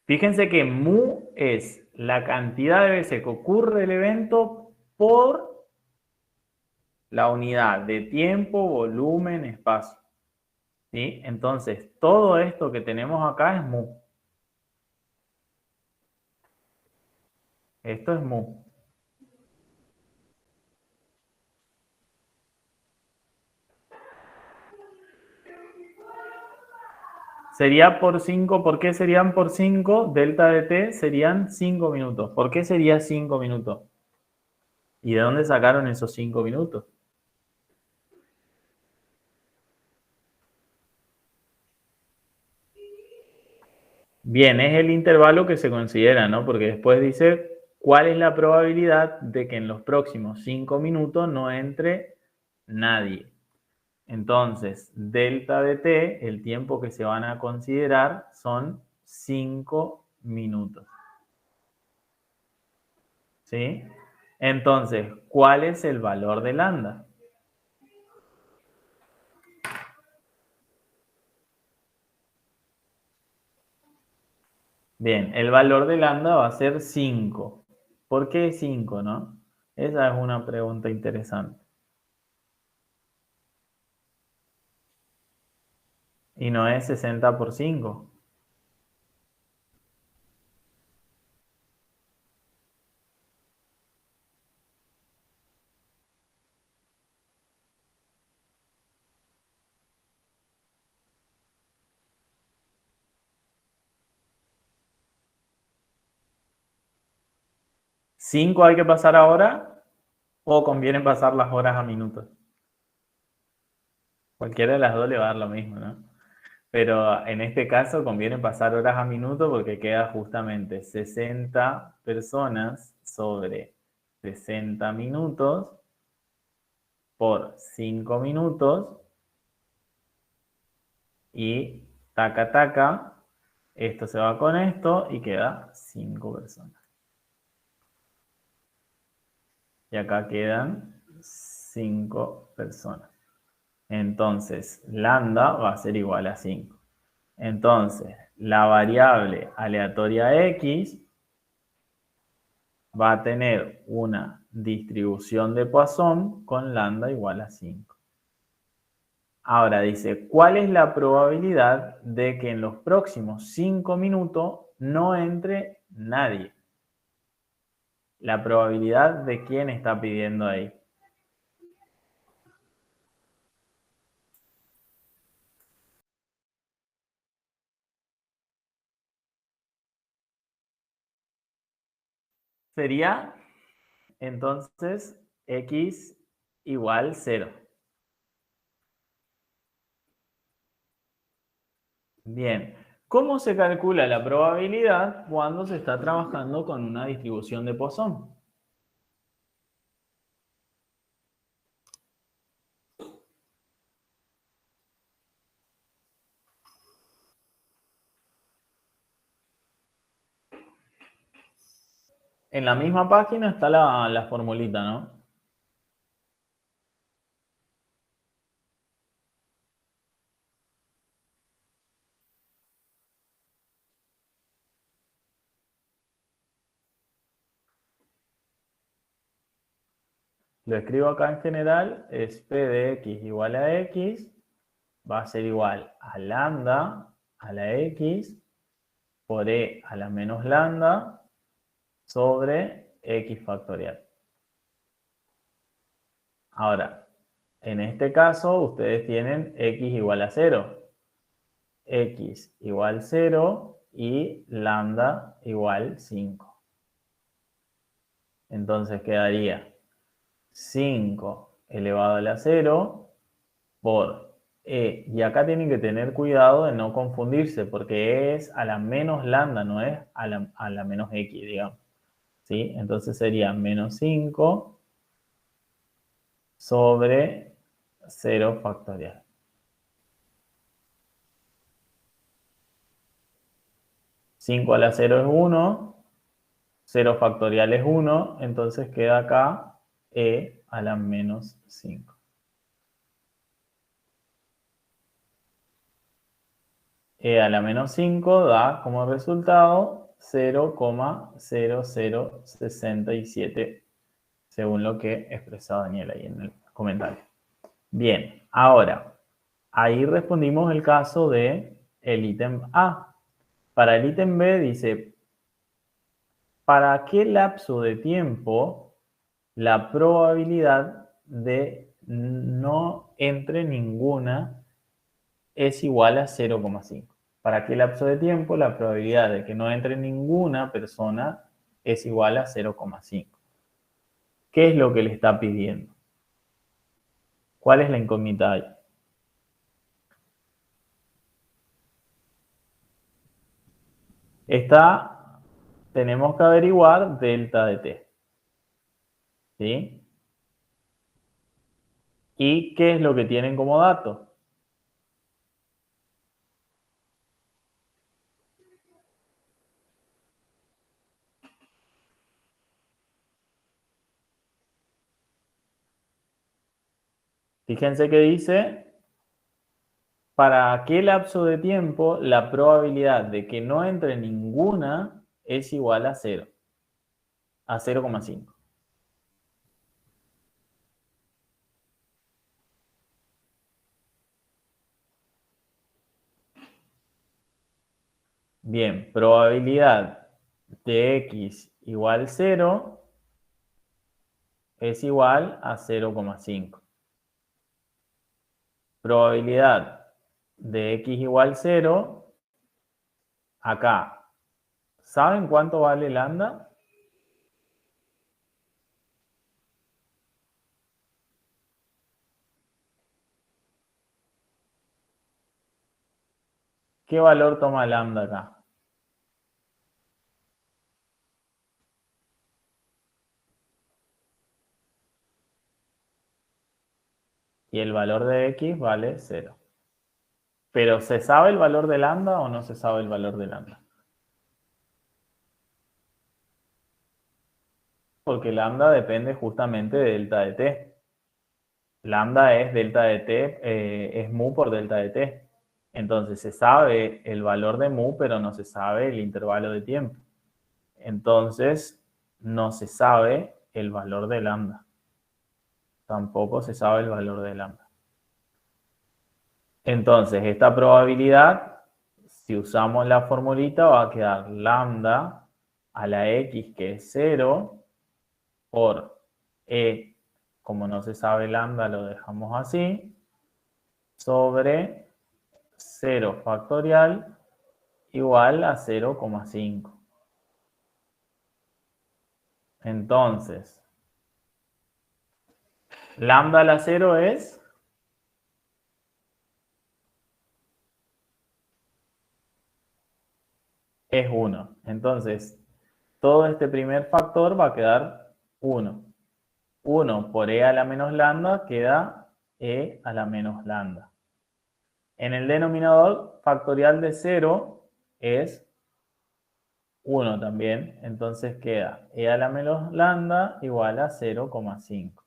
Fíjense que mu es la cantidad de veces que ocurre el evento por la unidad de tiempo, volumen, espacio. ¿Sí? Entonces, todo esto que tenemos acá es mu. Esto es mu. Sería por 5. ¿Por qué serían por 5? Delta de t serían 5 minutos. ¿Por qué sería 5 minutos? ¿Y de dónde sacaron esos 5 minutos? Bien, es el intervalo que se considera, ¿no? Porque después dice cuál es la probabilidad de que en los próximos 5 minutos no entre nadie. Entonces, delta de t, el tiempo que se van a considerar son 5 minutos. ¿Sí? Entonces, ¿cuál es el valor de lambda? Bien, el valor de lambda va a ser 5. ¿Por qué 5, no? Esa es una pregunta interesante. Y no es 60 por 5. ¿5 hay que pasar ahora o conviene pasar las horas a minutos? Cualquiera de las dos le va a dar lo mismo, ¿no? Pero en este caso conviene pasar horas a minutos porque queda justamente 60 personas sobre 60 minutos por 5 minutos y taca, taca, esto se va con esto y queda 5 personas. Y acá quedan 5 personas. Entonces, lambda va a ser igual a 5. Entonces, la variable aleatoria x va a tener una distribución de Poisson con lambda igual a 5. Ahora dice, ¿cuál es la probabilidad de que en los próximos 5 minutos no entre nadie? La probabilidad de quién está pidiendo ahí. Sería entonces x igual 0. Bien, ¿cómo se calcula la probabilidad cuando se está trabajando con una distribución de Poisson? En la misma página está la formulita, ¿no? Lo escribo acá en general, es P de x igual a x, va a ser igual a lambda a la x por e a la menos lambda sobre x factorial. Ahora, en este caso, ustedes tienen x igual a 0. X igual 0 y lambda igual 5. Entonces quedaría 5 elevado a la 0 por e. Y acá tienen que tener cuidado de no confundirse porque e es a la menos lambda, no es a la menos x, digamos. ¿Sí? Entonces sería menos 5 sobre 0 factorial. 5 a la 0 es 1, 0 factorial es 1, entonces queda acá e a la menos 5. E a la menos 5 da como resultado 0,0067, según lo que expresó Daniel ahí en el comentario. Bien, ahora, ahí respondimos el caso de el ítem A. Para el ítem B dice, ¿para qué lapso de tiempo la probabilidad de no entre ninguna es igual a 0,5? ¿Para qué lapso de tiempo la probabilidad de que no entre ninguna persona es igual a 0,5? ¿Qué es lo que le está pidiendo? ¿Cuál es la incógnita ahí? Tenemos que averiguar delta de t. ¿Sí? ¿Y qué es lo que tienen como dato? Fíjense que dice, ¿para qué lapso de tiempo la probabilidad de que no entre ninguna es igual a 0? A 0,5. Bien, probabilidad de x igual 0 es igual a 0,5. Probabilidad de x igual 0, acá, ¿saben cuánto vale lambda? ¿Qué valor toma lambda acá? Y el valor de x vale 0. Pero ¿se sabe el valor de lambda o no se sabe el valor de lambda? Porque lambda depende justamente de delta de t. Lambda es delta de t, es mu por delta de t. Entonces se sabe el valor de mu, pero no se sabe el intervalo de tiempo. Entonces no se sabe el valor de lambda. Tampoco se sabe el valor de lambda. Entonces esta probabilidad, si usamos la formulita, va a quedar lambda a la x, que es 0, por e, como no se sabe lambda, lo dejamos así, sobre 0 factorial igual a 0,5. Entonces, lambda a la 0 es 1. Entonces, todo este primer factor va a quedar 1. 1 por e a la menos lambda queda e a la menos lambda. En el denominador, factorial de 0 es 1 también. Entonces queda e a la menos lambda igual a 0,5.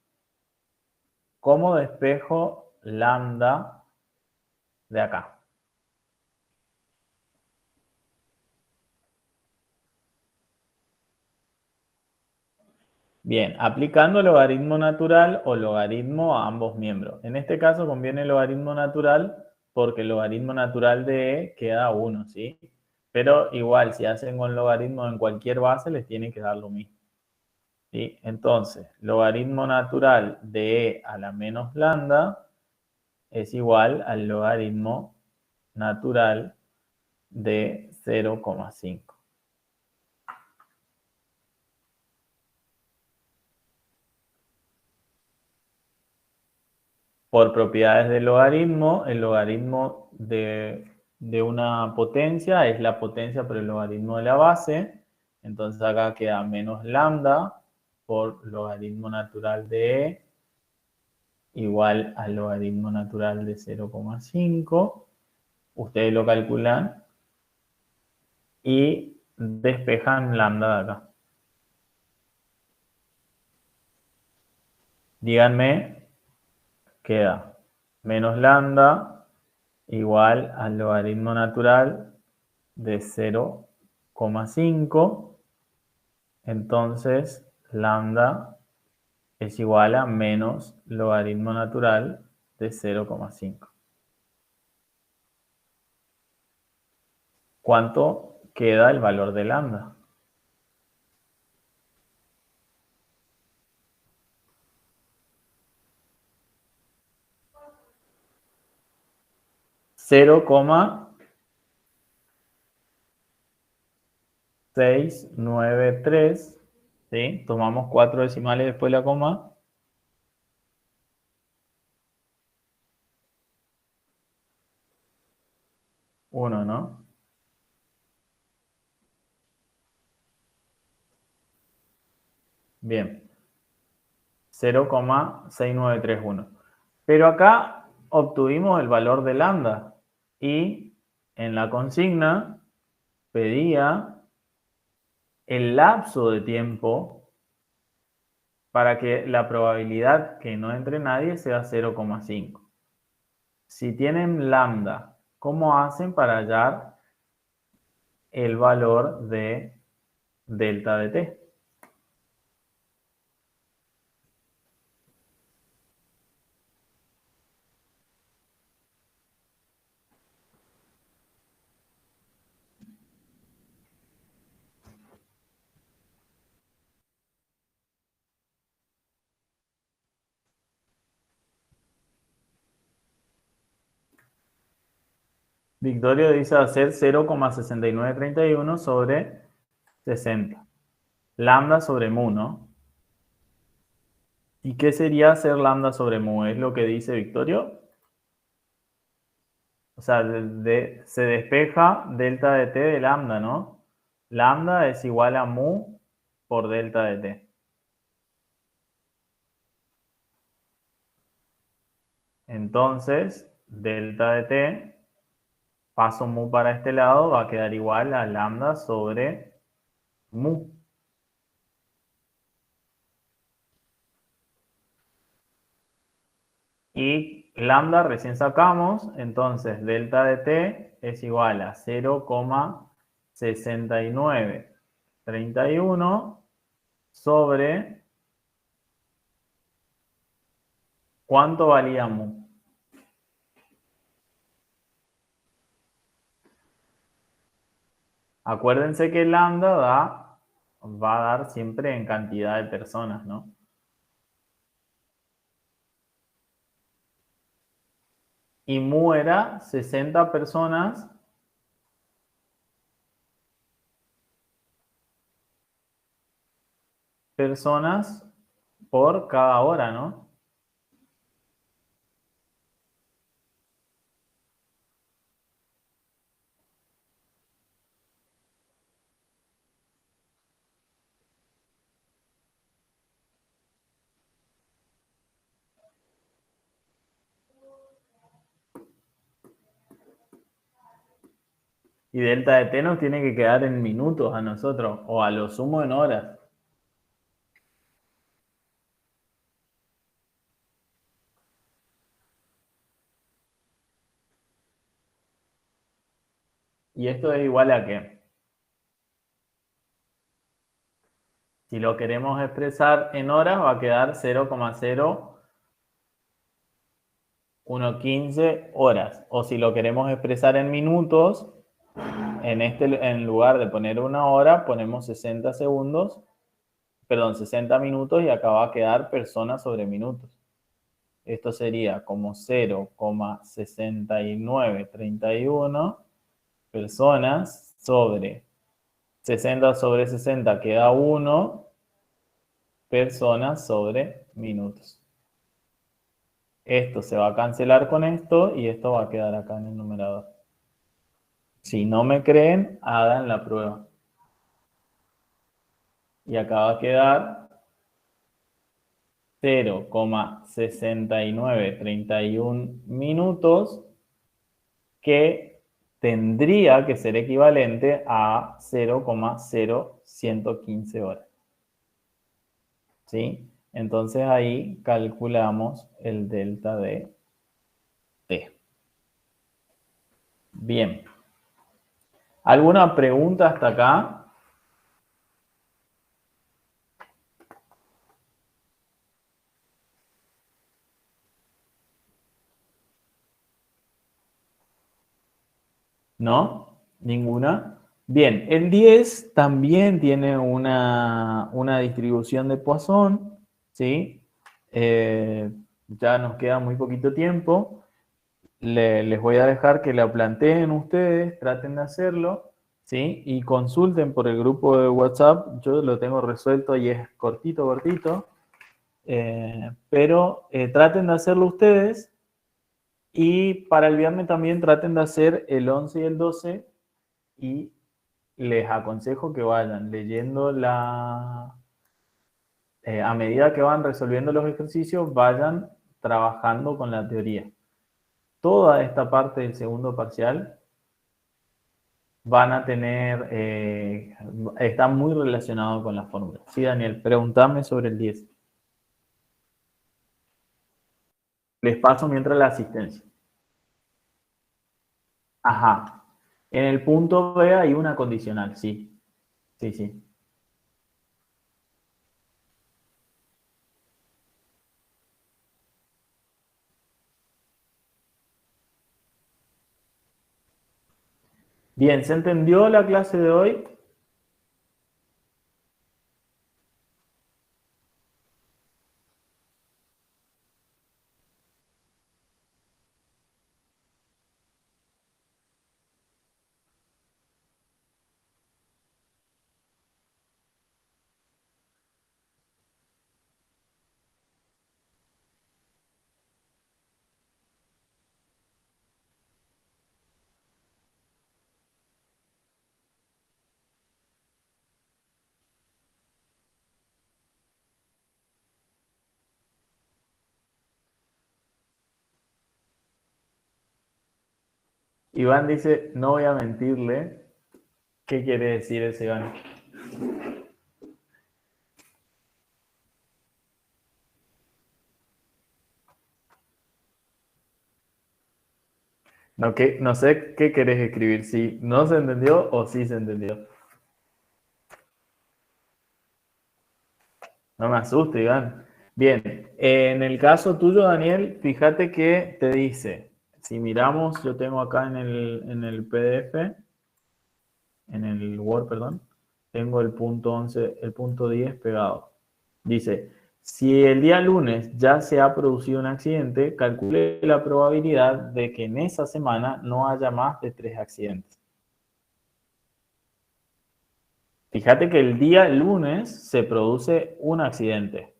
¿Cómo despejo lambda de acá? Bien, aplicando logaritmo natural o logaritmo a ambos miembros. En este caso conviene logaritmo natural porque el logaritmo natural de e queda 1, ¿sí? Pero igual, si hacen con logaritmo en cualquier base, les tiene que dar lo mismo. ¿Sí? Entonces, logaritmo natural de e a la menos lambda es igual al logaritmo natural de 0,5. Por propiedades del logaritmo, el logaritmo de una potencia es la potencia por el logaritmo de la base. Entonces acá queda menos lambda por logaritmo natural de e igual al logaritmo natural de 0,5. Ustedes lo calculan y despejan lambda de acá. Díganme, queda menos lambda igual al logaritmo natural de 0,5. Entonces, lambda es igual a menos logaritmo natural de 0,5. ¿Cuánto queda el valor de lambda? 0,693. ¿Sí? Tomamos 4 decimales después de la coma. 1, ¿no? Bien. 0,6931. Pero acá obtuvimos el valor de lambda y en la consigna pedía el lapso de tiempo para que la probabilidad que no entre nadie sea 0,5. Si tienen lambda, ¿cómo hacen para hallar el valor de delta de t? Victorio dice hacer 0,6931 sobre 60. Lambda sobre mu, ¿no? ¿Y qué sería hacer lambda sobre mu? ¿Es lo que dice Victorio? O sea, se despeja delta de t de lambda, ¿no? Lambda es igual a mu por delta de t. Entonces, delta de t, paso mu para este lado, va a quedar igual a lambda sobre mu. Y lambda recién sacamos, entonces delta de t es igual a 0,6931 sobre ¿cuánto valía mu? Acuérdense que lambda va a dar siempre en cantidad de personas, ¿no? Y mu era 60 personas por cada hora, ¿no? Y delta de t nos tiene que quedar en minutos a nosotros, o a lo sumo en horas. ¿Y esto es igual a qué? Si lo queremos expresar en horas, va a quedar 0,0115 horas. O si lo queremos expresar en minutos, en lugar de poner una hora, ponemos 60 segundos, perdón, 60 minutos y acá va a quedar personas sobre minutos. Esto sería como 0,6931 personas sobre 60 sobre 60 queda 1 personas sobre minutos. Esto se va a cancelar con esto y esto va a quedar acá en el numerador. Si no me creen, hagan la prueba. Y acá va a quedar 0,6931 minutos, que tendría que ser equivalente a 0,0115 horas. ¿Sí? Entonces ahí calculamos el delta de t. Bien. ¿Alguna pregunta hasta acá? ¿No? ¿Ninguna? Bien, el 10 también tiene una distribución de Poisson, ¿sí? Ya nos queda muy poquito tiempo. Les voy a dejar que la planteen ustedes, traten de hacerlo, ¿sí? Y consulten por el grupo de WhatsApp. Yo lo tengo resuelto y es cortito, cortito. Pero traten de hacerlo ustedes. Y para el viernes también traten de hacer el 11 y el 12 y les aconsejo que vayan leyendo a medida que van resolviendo los ejercicios, vayan trabajando con la teoría. Toda esta parte del segundo parcial van a tener, está muy relacionado con la fórmula. Sí, Daniel, pregúntame sobre el 10. Les paso mientras la asistencia. Ajá. En el punto B hay una condicional, sí. Sí, sí. Bien, ¿se entendió la clase de hoy? Iván dice, no voy a mentirle. ¿Qué quiere decir ese Iván? No, no sé qué querés escribir, si no se entendió o sí se entendió. No me asuste, Iván. Bien, en el caso tuyo, Daniel, fíjate que te dice, si miramos, yo tengo acá en el PDF, en el Word, perdón, tengo el punto 11, el punto 10 pegado. Dice, si el día lunes ya se ha producido un accidente, calcule la probabilidad de que en esa semana no haya más de 3 accidentes. Fíjate que el día lunes se produce un accidente.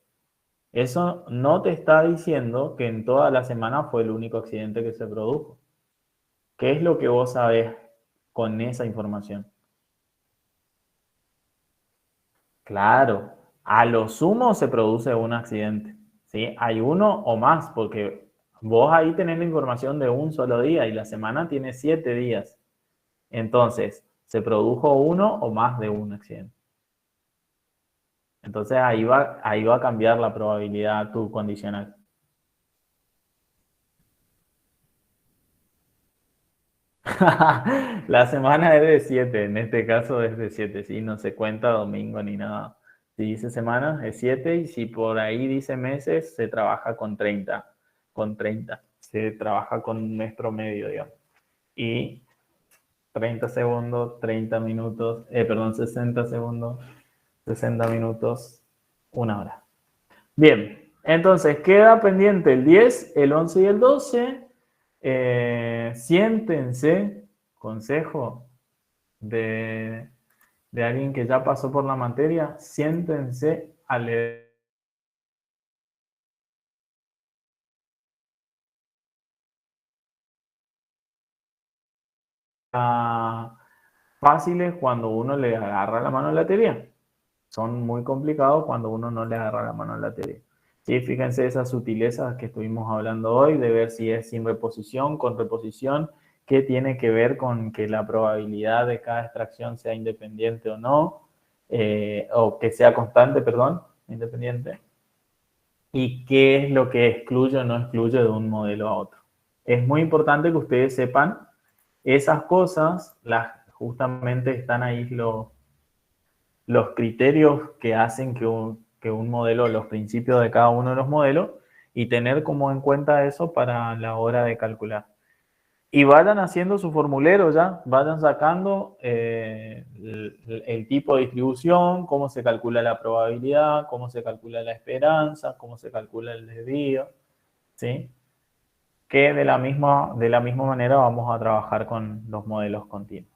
Eso no te está diciendo que en toda la semana fue el único accidente que se produjo. ¿Qué es lo que vos sabés con esa información? Claro, a lo sumo se produce un accidente, ¿sí? Hay uno o más, porque vos ahí tenés la información de un solo día y la semana tiene 7 días. Entonces, se produjo uno o más de un accidente. Entonces, ahí va a cambiar la probabilidad tu condicional. La semana es de 7, en este caso es de 7, ¿sí? No se cuenta domingo ni nada. Si dice semanas es 7 y si por ahí dice meses, se trabaja con 30. Con 30. Se trabaja con un mes promedio, digamos. Y 30 segundos, 30 minutos, perdón, 60 segundos, 60 minutos, 1 hora. Bien, entonces queda pendiente el 10, el 11 y el 12. Siéntense, consejo de alguien que ya pasó por la materia, siéntense a leer fáciles cuando uno le agarra la mano a la teoría. Son muy complicados cuando uno no le agarra la mano a la teoría. Sí, fíjense esas sutilezas que estuvimos hablando hoy, de ver si es sin reposición, con reposición, qué tiene que ver con que la probabilidad de cada extracción sea independiente o no, o que sea constante, perdón, independiente, y qué es lo que excluye o no excluye de un modelo a otro. Es muy importante que ustedes sepan esas cosas, justamente están ahí los criterios que hacen que un modelo, los principios de cada uno de los modelos, y tener como en cuenta eso para la hora de calcular. Y vayan haciendo su formulero ya, vayan sacando el tipo de distribución, cómo se calcula la probabilidad, cómo se calcula la esperanza, cómo se calcula el desvío, ¿sí? Que de la misma manera vamos a trabajar con los modelos continuos.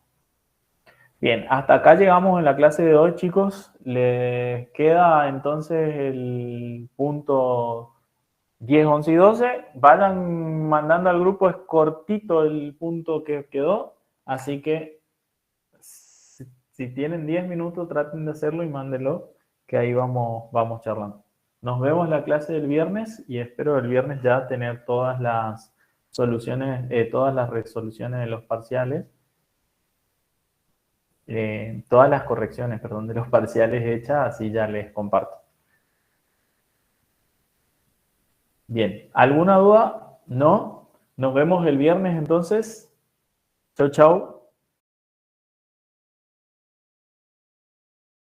Bien, hasta acá llegamos en la clase de hoy, chicos. Les queda entonces el punto 10, 11 y 12. Vayan mandando al grupo, es cortito el punto que quedó. Así que si tienen 10 minutos, traten de hacerlo y mándenlo, que ahí vamos charlando. Nos vemos en la clase del viernes y espero el viernes ya tener todas las soluciones, todas las resoluciones de los parciales. Todas las correcciones, perdón, de los parciales hechas, así ya les comparto. Bien, ¿alguna duda? ¿No? Nos vemos el viernes entonces. Chau, chau.